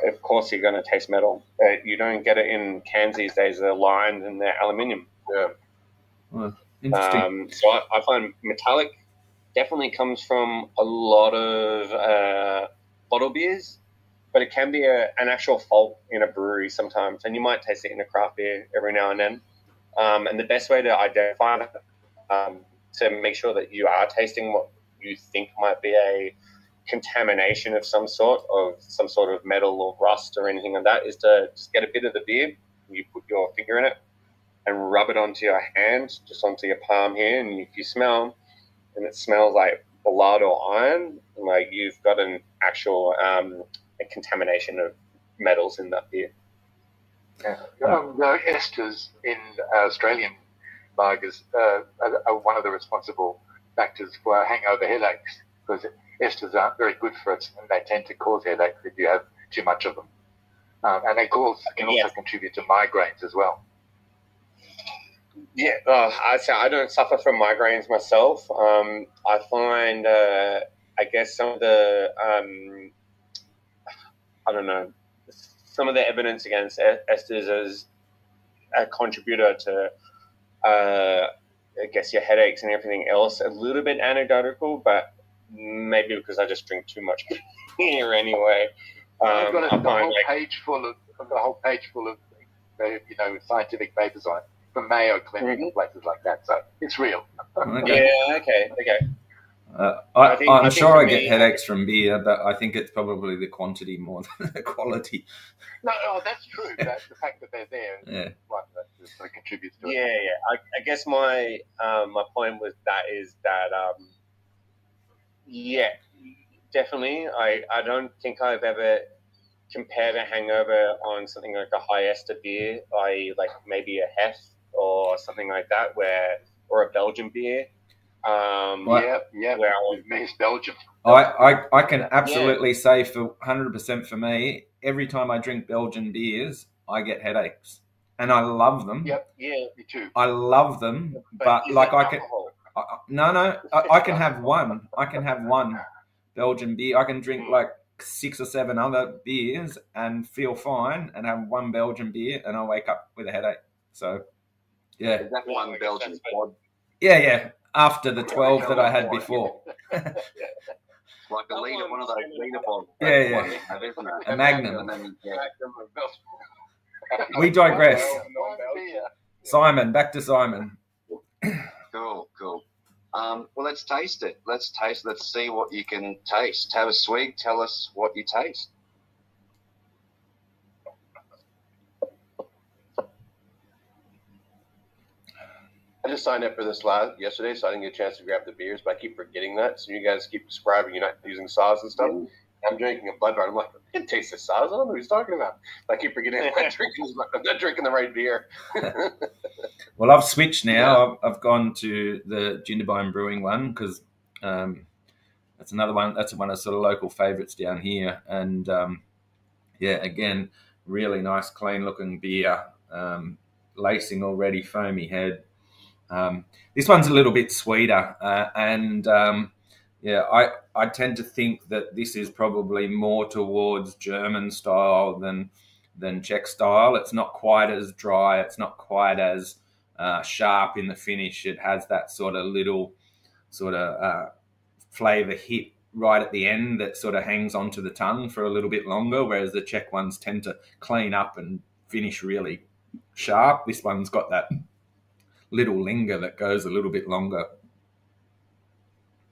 Of course, you're going to taste metal. You don't get it in cans these days. They're lined and they're aluminium. Yeah. Well, interesting. So I find metallic definitely comes from a lot of bottle beers, but it can be an actual fault in a brewery sometimes, and you might taste it in a craft beer every now and then. And the best way to identify that, to make sure that you are tasting what you think might be a contamination of some sort of metal or rust or anything like that, is to just get a bit of the beer, you put your finger in it and rub it onto your hand, just onto your palm here, and if you smell and it smells like blood or iron, like you've got an actual a contamination of metals in that beer. Yeah. The esters in Australian lagers are one of the responsible factors for hangover headaches, because esters aren't very good for us, and they tend to cause headaches if you have too much of them. And they can also contribute to migraines as well. Yeah, I don't suffer from migraines myself. I find, I guess some of the, some of the evidence against esters as a contributor to, I guess, your headaches and everything else, a little bit anecdotal, but maybe because I just drink too much beer anyway. I've got a whole page full of scientific papers on it from Mayo Clinic and places like that. So it's real. Okay. Yeah. Okay. I'm sure I get headaches from beer, but I think it's probably the quantity more than the quality. No, that's true. That's the fact that they're there. Yeah. That sort of contributes to it. Yeah. I guess my point with that is that definitely. I don't think I've ever compared a hangover on something like a high ester beer, like maybe a Hef or something like that, or a Belgian beer. Where we've missed Belgium. I can absolutely say for 100% for me, every time I drink Belgian beers, I get headaches, and I love them. Yep, yeah, me too. I love them, but like I can. I can have one. I can have one Belgian beer. I can drink like 6 or 7 other beers and feel fine, and have one Belgian beer, and I'll wake up with a headache. So Yeah. Is that one Belgian quad? Yeah. After the 12 that I had before. Like a leader, one of those leaderboard. Yeah. Isn't it? A Magnum. And then, We digress. Simon, back to Simon. Cool. Well, let's taste it. Let's see what you can taste. Have a swig. Tell us what you taste. I just signed up for this yesterday, so I didn't get a chance to grab the beers, but I keep forgetting that. So you guys keep describing you're not using sauce and stuff. I'm drinking a Blood Bar. I'm like, I can taste this sauce. I don't know what he's talking about. But I keep forgetting I'm not drinking the right beer. Well, I've switched now. I've gone to the Jindabyne Brewing one because that's another one. That's one of sort of local favourites down here. And, again, really nice, clean-looking beer. Lacing already, foamy head. This one's a little bit sweeter, I tend to think that this is probably more towards German style than Czech style. It's not quite as dry. It's not quite as sharp in the finish. It has that sort of little flavour hit right at the end that sort of hangs onto the tongue for a little bit longer, whereas the Czech ones tend to clean up and finish really sharp. This one's got that little linger that goes a little bit longer.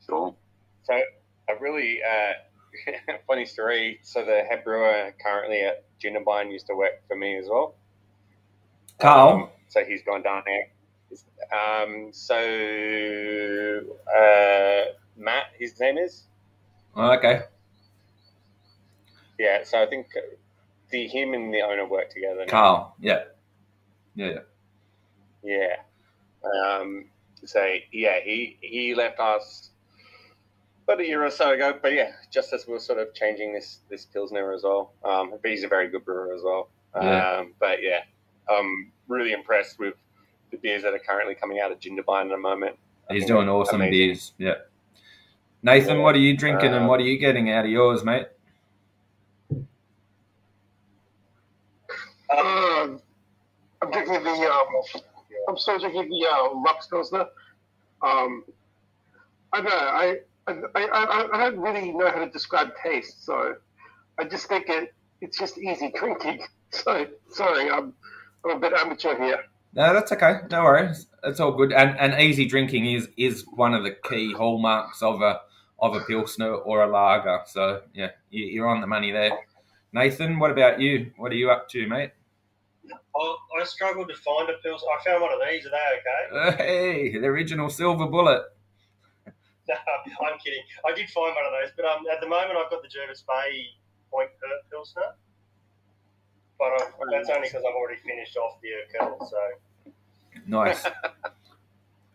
Sure. So a really funny story. So the head brewer currently at Jindabyne used to work for me as well. Carl. So he's gone down there. Matt, his name is. Oh, okay. Yeah. So I think him and the owner work together now. Carl. Yeah. He left us about a year or so ago, but just as we were sort of changing this Pilsner as well. But he's a very good brewer as well. I'm really impressed with the beers that are currently coming out of Jindabyne at the moment. He's doing awesome beers. Yeah. Nathan, what are you drinking and what are you getting out of yours, mate? I'm drinking I'm still drinking the Rocks Pilsner. I don't know. I don't really know how to describe taste, so I just think it's just easy drinking. So sorry, I'm a bit amateur here. No, that's okay. No worries. It's all good. And easy drinking is one of the key hallmarks of a Pilsner or a lager. So yeah, you're on the money there. Nathan, what about you? What are you up to, mate? I struggled to find a Pilsner. I found one of these. Are they okay? Hey, the original silver bullet. No, I'm kidding. I did find one of those, but at the moment I've got the Jervis Bay Point Pilsner. But that's only because I've already finished off the Urquell, so. Nice.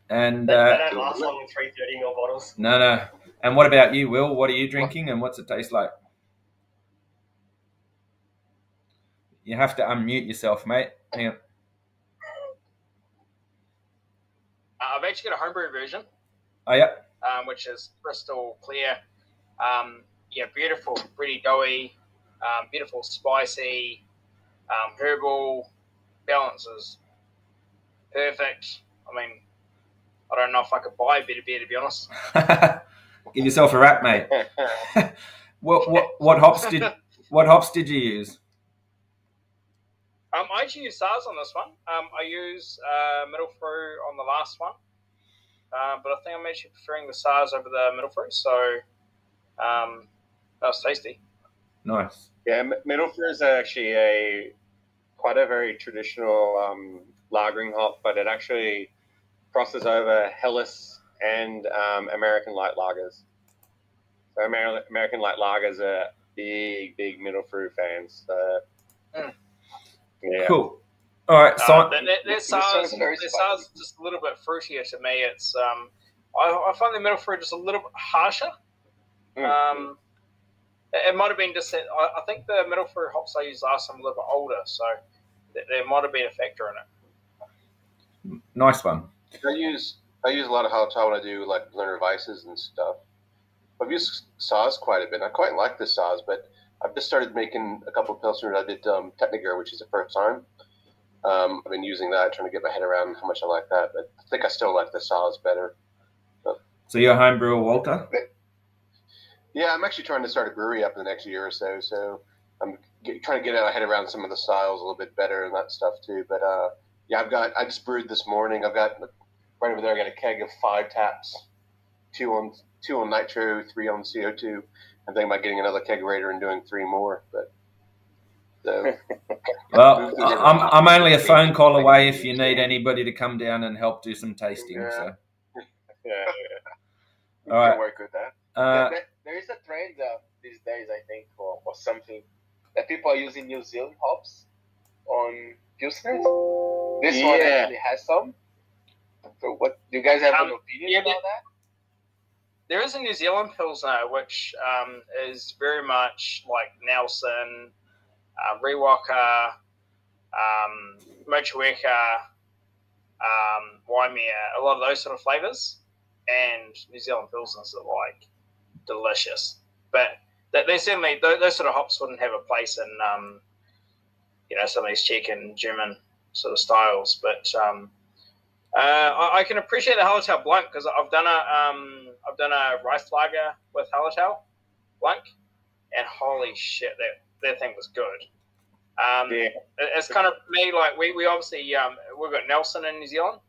And they don't last long in 330ml bottles. No. And what about you, Will? What are you drinking and what's it taste like? You have to unmute yourself, mate. Hang on. I've actually got a homebrew version. Oh, yeah. Which is crystal clear. Beautiful, pretty doughy, beautiful, spicy, herbal, balance is perfect. I mean, I don't know if I could buy a bit of beer, to be honest. Give yourself a wrap, mate. What hops did you use? I actually use SARS on this one. I use middle fruit on the last one. But I think I'm actually preferring the SARS over the middle fruit. So that was tasty. Nice. Yeah, middle fruit is actually quite a very traditional lagering hop, but it actually crosses over Helles and American light lagers. So American light lagers are big middle fruit fans. Yeah. Cool. All right, so their SARS is just a little bit fruitier to me. It's I find the middle fruit just a little bit harsher. It might have been just that I think the middle fruit hops I used last time were a little bit older, so there might have been a factor in it. Nice one. I use a lot of halibut when I do like blender vices and stuff. I've used SARS quite a bit. I quite like the SARS, but I've just started making a couple of pilsners. I did Techniger, which is the first time. I've been using that, trying to get my head around how much I like that. But I think I still like the Saaz better. So you're a home brewer, Walter? Yeah, I'm actually trying to start a brewery up in the next year or so. So I'm trying to get my head around some of the styles a little bit better and that stuff too. But yeah, I just brewed this morning. I've got right over there. I got a keg of 5 taps, 2 on nitro, 3 on CO2. I'm thinking about getting another kegerator and doing 3 more. But so. Well, I'm only a phone call away if you need anybody to come down and help do some tasting. Yeah. So. Yeah. We All can right. work with that. There is a trend these days, I think, or something, that people are using New Zealand hops on Pilsner. This one actually has some. So what, do you guys have an opinion about that? There is a New Zealand Pilsner, which is very much like Nelson, Rewaka, Motueka, Waimea, a lot of those sort of flavors. And New Zealand Pilsners are like delicious. But they certainly, those sort of hops wouldn't have a place in, some of these Czech and German sort of styles. But I can appreciate the Hallertau Blanc because I've done a rice lager with Hallertau Blanc, and holy shit, that thing was good. It's kind of me, like we obviously we've got Nelson in New Zealand,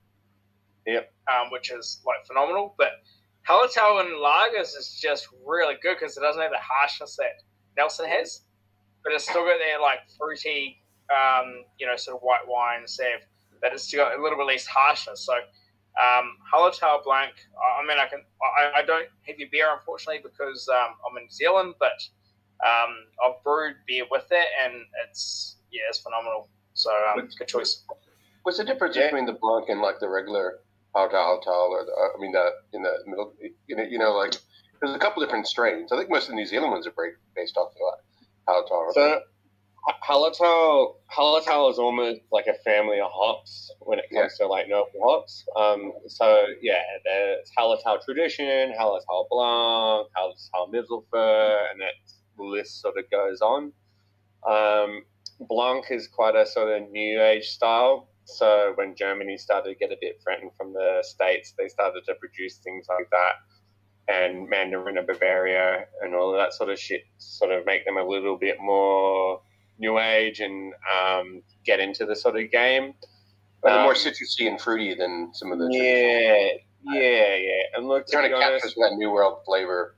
which is like phenomenal. But Hallertau and lagers is just really good because it doesn't have the harshness that Nelson has, but it's still got that like fruity, sort of white wine sav, but it's still got a little bit less harshness. So Hallertau Blanc, I don't have your beer unfortunately because I'm in New Zealand, but I've brewed beer with it and it's phenomenal. So good choice. What's the difference between the Blanc and like the regular Hallertau, or in the middle? Like there's a couple different strains. I think most of the New Zealand ones are based off of Hallertau. So Hallertau is almost like a family of hops when it comes to like noble hops. There's Hallertau Tradition, Hallertau Blanc, Hallertau Mittelfer, and that list sort of goes on. Blanc is quite a sort of new age style. So when Germany started to get a bit threatened from the States, they started to produce things like that, and Mandarin and Bavaria and all of that sort of shit, sort of make them a little bit more new age and get into the sort of game. But they're more citrusy and fruity than some of the And look, trying to capture that New World flavor.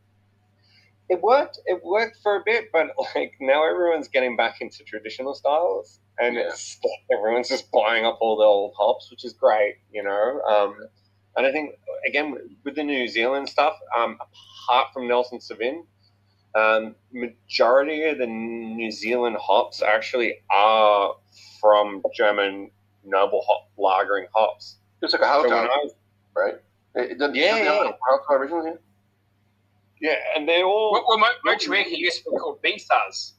It worked for a bit, but like now everyone's getting back into traditional styles, and it's everyone's just buying up all the old hops, which is great, And I think again with the New Zealand stuff, apart from Nelson Sauvin, majority of the New Zealand hops actually are from German noble hop lagering hops. It's like a Hallertau, right? Hallertau originally. Yeah, and they're all... Well, Motueka used to be called B-Stars.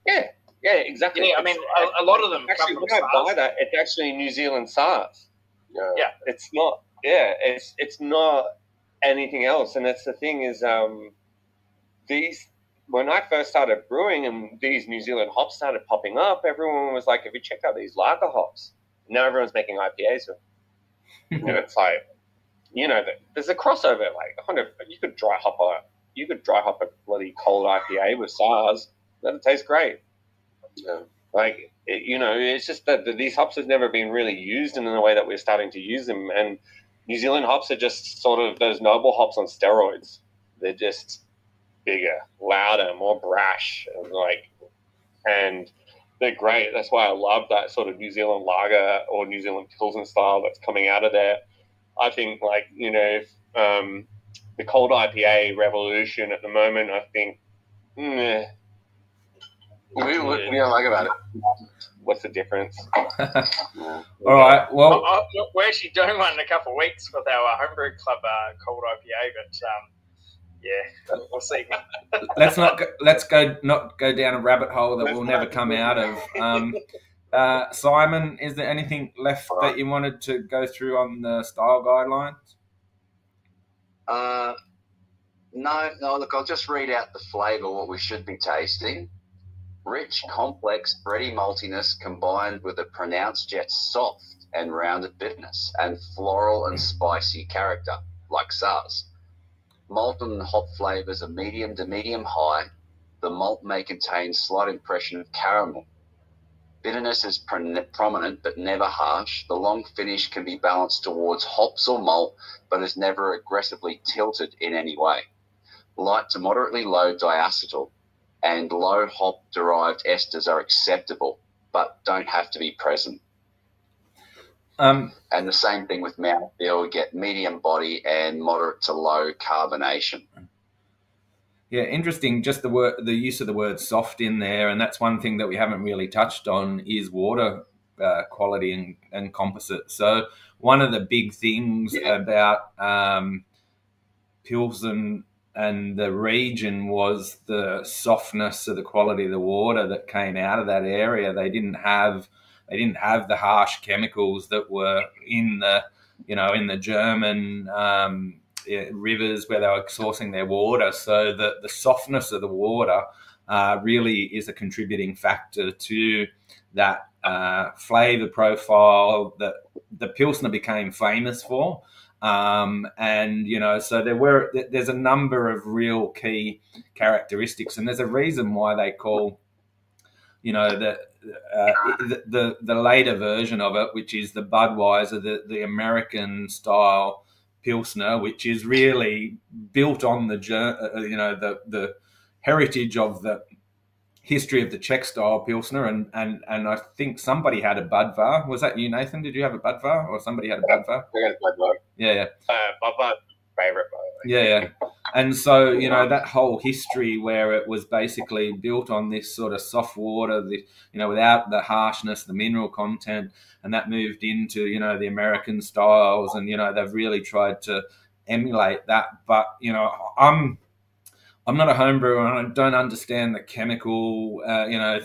Yeah, exactly. Yeah, I mean, a lot of them actually, come from when I buy that, it's actually New Zealand SARS. Yeah. It's not... Yeah, it's not anything else. And that's the thing is, when I first started brewing and these New Zealand hops started popping up, everyone was like, have you checked out these lager hops? Now everyone's making IPAs with them. And it's like... there's a crossover. Like, you could dry hop a bloody cold IPA with SARS. That'd taste great. It's just that these hops have never been really used in the way that we're starting to use them. And New Zealand hops are just sort of those noble hops on steroids. They're just bigger, louder, more brash, and they're great. That's why I love that sort of New Zealand lager or New Zealand Pilsner style that's coming out of there. I think, the cold IPA revolution at the moment, I think, what do you like about it? What's the difference? All right, well... we're actually doing one in a couple of weeks with our homebrew club cold IPA, but, we'll see. Let's not go down a rabbit hole that we'll never come out of. Simon, is there anything left that you wanted to go through on the style guidelines? No, look, I'll just read out the flavour, what we should be tasting. Rich, complex, bready maltiness combined with a pronounced yet soft and rounded bitterness and floral and spicy character, like SARS. Malt and hop flavours are medium to medium high. The malt may contain slight impression of caramel. Bitterness is prominent but never harsh. The long finish can be balanced towards hops or malt, but is never aggressively tilted in any way. Light to moderately low diacetyl and low hop-derived esters are acceptable, but don't have to be present. And the same thing with mouthfeel. We get medium body and moderate to low carbonation. Yeah, interesting. Just the use of the word soft in there, and that's one thing that we haven't really touched on is water quality and composite. So one of the big things about Pilsen and the region was the softness of the quality of the water that came out of that area. They didn't have the harsh chemicals that were in the German rivers where they were sourcing their water. So the softness of the water really is a contributing factor to that flavor profile that the Pilsner became famous for. So there's a number of real key characteristics, and there's a reason why they call, the later version of it, which is the Budweiser, the American style Pilsner, which is really built on the heritage of the history of the Czech style Pilsner, and I think somebody had a Budvar. Was that you, Nathan? Did you have a Budvar, or somebody had a Budvar? I got a Budvar. Yeah. Budvar, favorite, by the way. Yeah. And so, that whole history where it was basically built on this sort of soft water, without the harshness, the mineral content, and that moved into, the American styles, and, they've really tried to emulate that. But, I'm not a home brewer, and I don't understand the chemical,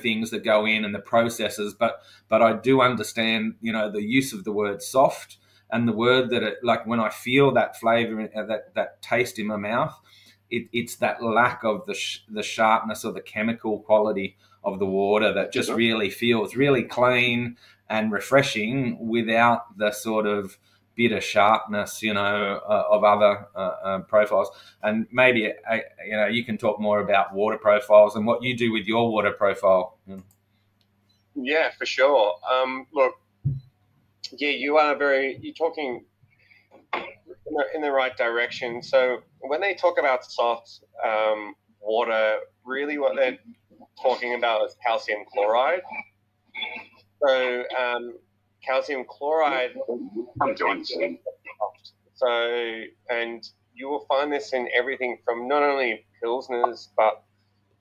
things that go in and the processes, but I do understand, the use of the word soft and the word that like when I feel that flavor, that taste in my mouth, it's that lack of the sharpness or the chemical quality of the water that just really feels really clean and refreshing without the sort of bitter sharpness, of other profiles. And maybe, you can talk more about water profiles and what you do with your water profile. Yeah, for sure. Look, you're talking in the right direction. So when they talk about soft water, really what they're talking about is calcium chloride. So calcium chloride. I'm joining. So, and you will find this in everything from not only Pilsners, but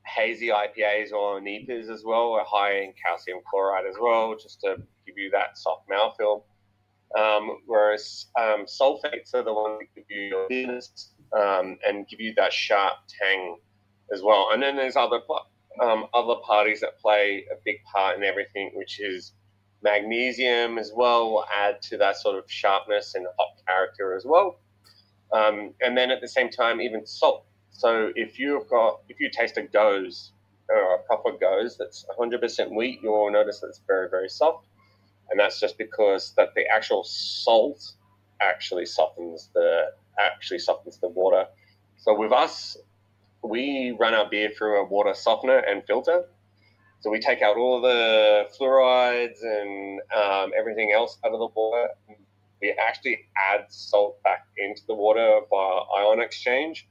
hazy IPAs or NEPAs as well are high in calcium chloride as well, just to give you that soft mouthfeel. Whereas sulfates are the ones that give you your bitterness and give you that sharp tang as well. And then there's other parties that play a big part in everything, which is magnesium as well will add to that sort of sharpness and hop character as well. And then at the same time, even salt. So if you taste a goes or a proper goes that's 100% wheat, you'll notice that it's very, very soft. And that's just because that the actual salt actually softens the water. So with us, we run our beer through a water softener and filter. So we take out all the fluorides and everything else out of the water. We actually add salt back into the water via ion exchange,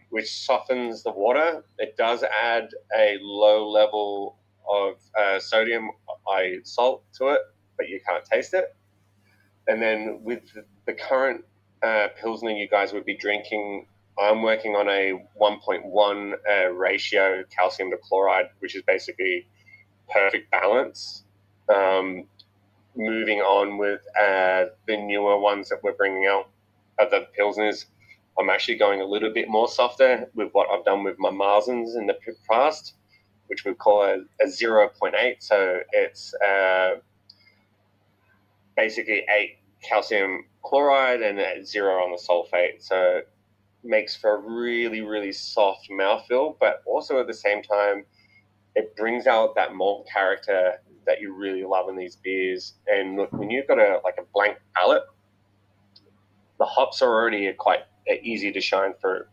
which softens the water. It does add a low level of sodium salt to it, but you can't taste it. And then with the current Pilsner you guys would be drinking, I'm working on a 1.1 ratio calcium to chloride, which is basically perfect balance. Moving on with the newer ones that we're bringing out of the Pilsners, I'm actually going a little bit more softer with what I've done with my Marzens in the past, which we call a 0.8. So it's basically 8 calcium chloride and 0 on the sulfate. So makes for a really, really soft mouthfeel, but also at the same time it brings out that malt character that you really love in these beers. And look, when you've got a blank palate, the hops are already quite easy to shine through.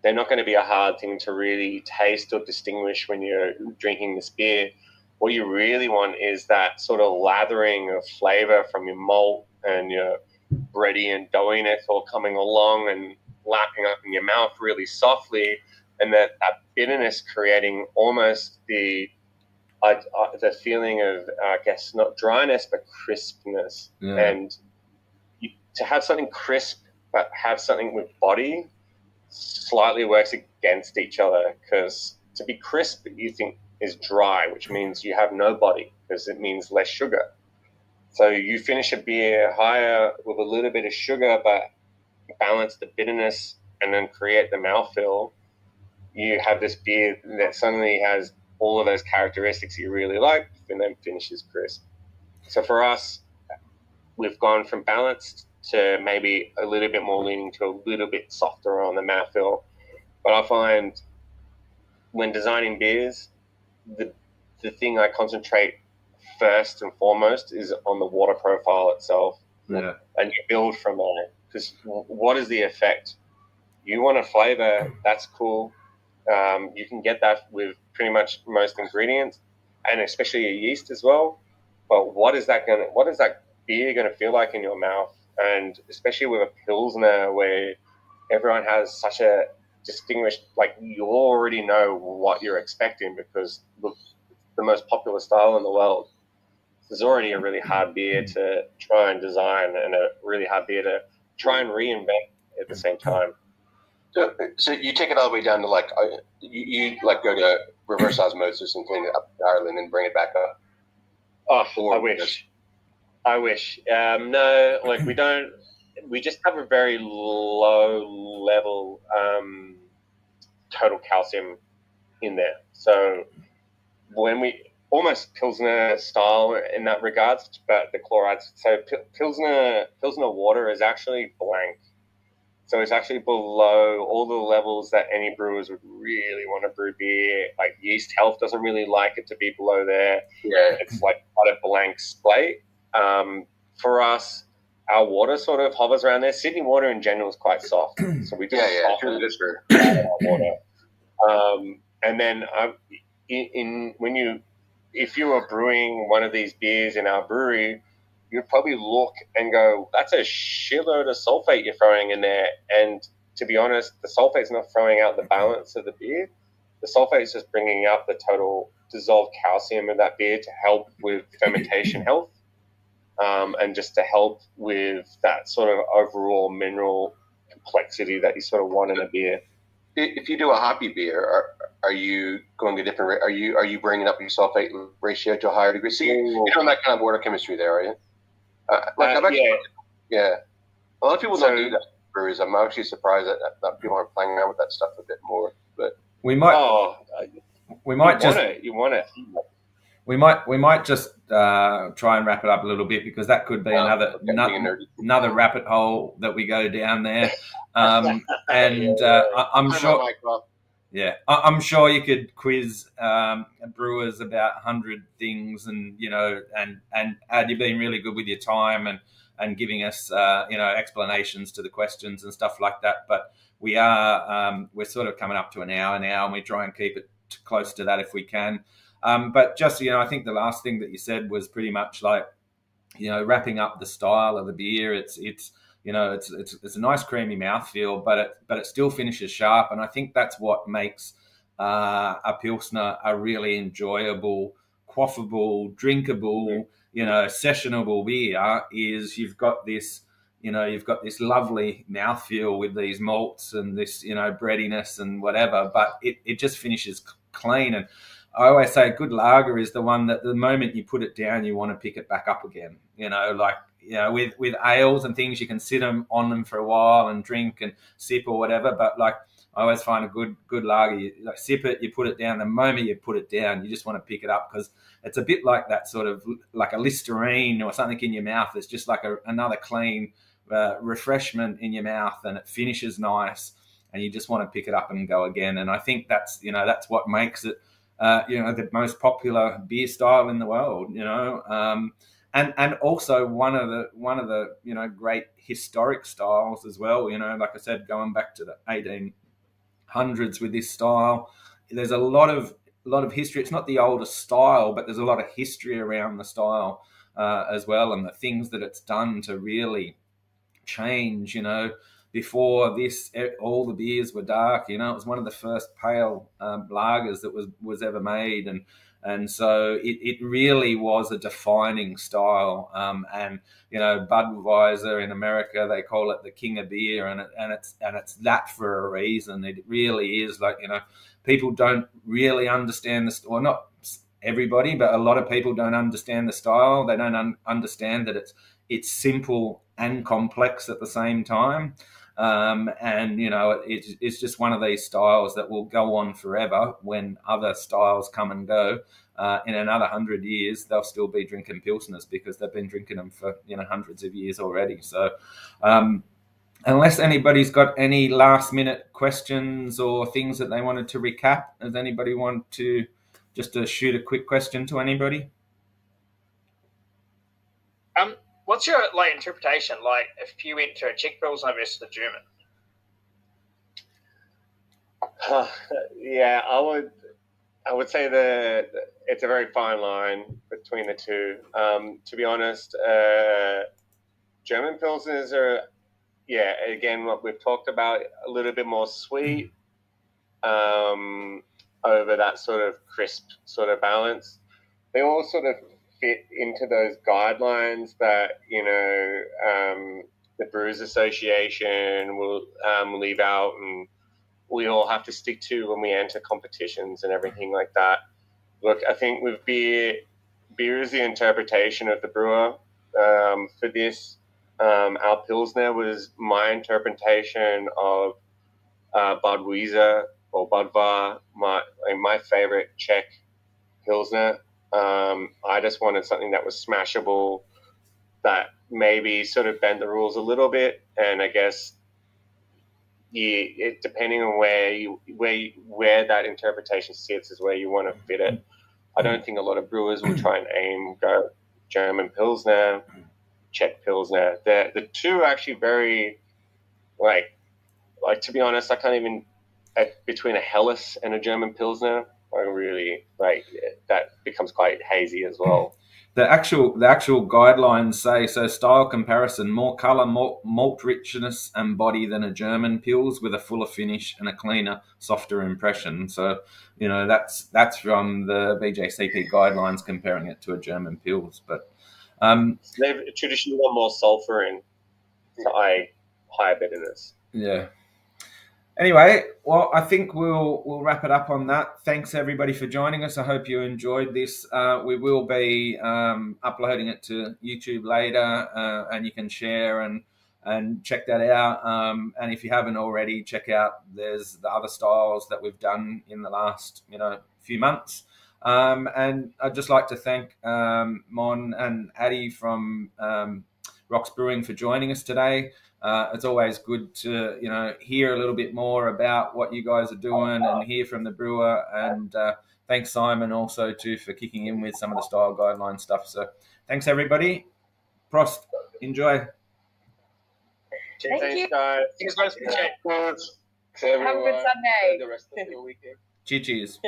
They're not going to be a hard thing to really taste or distinguish when you're drinking this beer. What you really want is that sort of lathering of flavor from your malt and your bready and doughiness all coming along and lapping up in your mouth really softly, and that bitterness creating almost the feeling of, I guess, not dryness but crispness. Yeah. And to have something crisp but have something with body slightly works against each other, because to be crisp you think is dry, which means you have no body because it means less sugar. So you finish a beer higher with a little bit of sugar but balance the bitterness and then create the mouthfeel. You have this beer that suddenly has all of those characteristics you really like and then finishes crisp. So for us, we've gone from balanced to maybe a little bit more leaning to a little bit softer on the mouthfeel. But I find when designing beers, the thing I concentrate first and foremost is on the water profile itself. Yeah. And you build from there. Because what is the effect? You want a flavor, that's cool. You can get that with pretty much most ingredients, and especially a yeast as well. But what is that beer gonna feel like in your mouth? And especially with a Pilsner where everyone has such a distinguished, like, you already know what you're expecting because look, it's the most popular style in the world. There's already a really hard beer to try and design and a really hard beer to try and reinvent at the same time. So you take it all the way down to you like go to reverse osmosis and clean it up in Ireland and bring it back up. Oh, I wish. No, like we don't. We just have a very low level total calcium in there. So when we almost Pilsner style in that regards, but the chlorides. So Pilsner water is actually blank. So it's actually below all the levels that any brewers would really want to brew beer. Like yeast health doesn't really like it to be below there. Yeah. It's like quite a blank slate. For us, our water sort of hovers around there. Sydney water in general is quite soft. So we just soften our water. And then if you were brewing one of these beers in our brewery, you'd probably look and go, that's a shitload of sulfate you're throwing in there. And to be honest, the sulfate's not throwing out the balance of the beer. The sulfate is just bringing out the total dissolved calcium of that beer to help with fermentation health, and just to help with that sort of overall mineral complexity that you sort of want in a beer. If you do a hoppy beer, are you going a different? Are you bringing up your sulfate ratio to a higher degree? So you're doing that kind of water chemistry there, are you? Yeah. A lot of people don't do that. Breweries. I'm actually surprised that people aren't playing around with that stuff a bit more. But we might just try and wrap it up a little bit, because that could be another rabbit hole that we go down there. I'm sure. Yeah, I'm sure you could quiz brewers about 100 things, and you've been really good with your time and giving us explanations to the questions and stuff like that. But we're sort of coming up to an hour now, and we try and keep it close to that if we can. But just I think the last thing that you said was pretty much like wrapping up the style of the beer. It's a nice creamy mouthfeel, but it still finishes sharp, and I think that's what makes a Pilsner a really enjoyable, quaffable, drinkable, sessionable beer. Is you've got this lovely mouthfeel with these malts and this breadiness and whatever, but it just finishes clean. And I always say a good lager is the one that the moment you put it down, you want to pick it back up again. With ales and things, you can sit on them for a while and drink and sip or whatever. But like I always find a good lager, you sip it, you put it down. The moment you put it down, you just want to pick it up, because it's a bit like that sort of like a Listerine or something in your mouth. It's just like another clean refreshment in your mouth, and it finishes nice, and you just want to pick it up and go again. And I think that's what makes it the most popular beer style in the world. And also one of the great historic styles as well. Like I said, going back to the 1800s with this style, there's a lot of history. It's not the oldest style, but there's a lot of history around the style as well, and the things that it's done to really change. Before this, all the beers were dark. It was one of the first pale lagers that was ever made, and so it really was a defining style. And Budweiser in America, they call it the king of beer, and it's that for a reason. It really is. People don't really understand this, or not everybody, but a lot of people don't understand the style. They don't understand that it's simple and complex at the same time. It's just one of these styles that will go on forever. When other styles come and go, in another 100 years, they'll still be drinking Pilsners because they've been drinking them for hundreds of years already. So unless anybody's got any last minute questions or things that they wanted to recap, does anybody want to just to shoot a quick question to anybody? What's your interpretation if you went to a Czech Pilsner versus a German? Yeah, I would say that it's a very fine line between the two. To be honest, German Pilsners are, again, what we've talked about, a little bit more sweet over that sort of crisp sort of balance. They all sort of fit into those guidelines that the Brewers Association will leave out, and we all have to stick to when we enter competitions and everything like that. Look, I think with beer is the interpretation of the brewer. For this, our Pilsner was my interpretation of Budweiser or Budvar, my favorite Czech Pilsner. I just wanted something that was smashable, that maybe sort of bent the rules a little bit, and I guess depending on where that interpretation sits is where you want to fit it. I don't think a lot of brewers will try and go German Pilsner, Czech Pilsner. The two are actually very like to be honest, I can't even between a Helles and a German Pilsner. I really that becomes quite hazy as well. The actual guidelines say, so style comparison, more colour, malt richness and body than a German Pils, with a fuller finish and a cleaner, softer impression. So, that's from the BJCP guidelines comparing it to a German Pils. But they've traditionally got more sulphur in, so higher bitterness. Yeah. Anyway, well, I think we'll wrap it up on that. Thanks everybody for joining us. I hope you enjoyed this. We will be uploading it to YouTube later, and you can share and check that out. And if you haven't already, check out there's the other styles that we've done in the last few months. And I'd just like to thank Mon and Addy from Rocks Brewing for joining us today. It's always good to hear a little bit more about what you guys are doing and hear from the brewer. And thanks Simon also too for kicking in with some of the style guideline stuff. So thanks everybody. Prost. Enjoy. Thank you. Guys. Cheers, guys. Have a Have a good Sunday. The rest of the weekend. Cheers.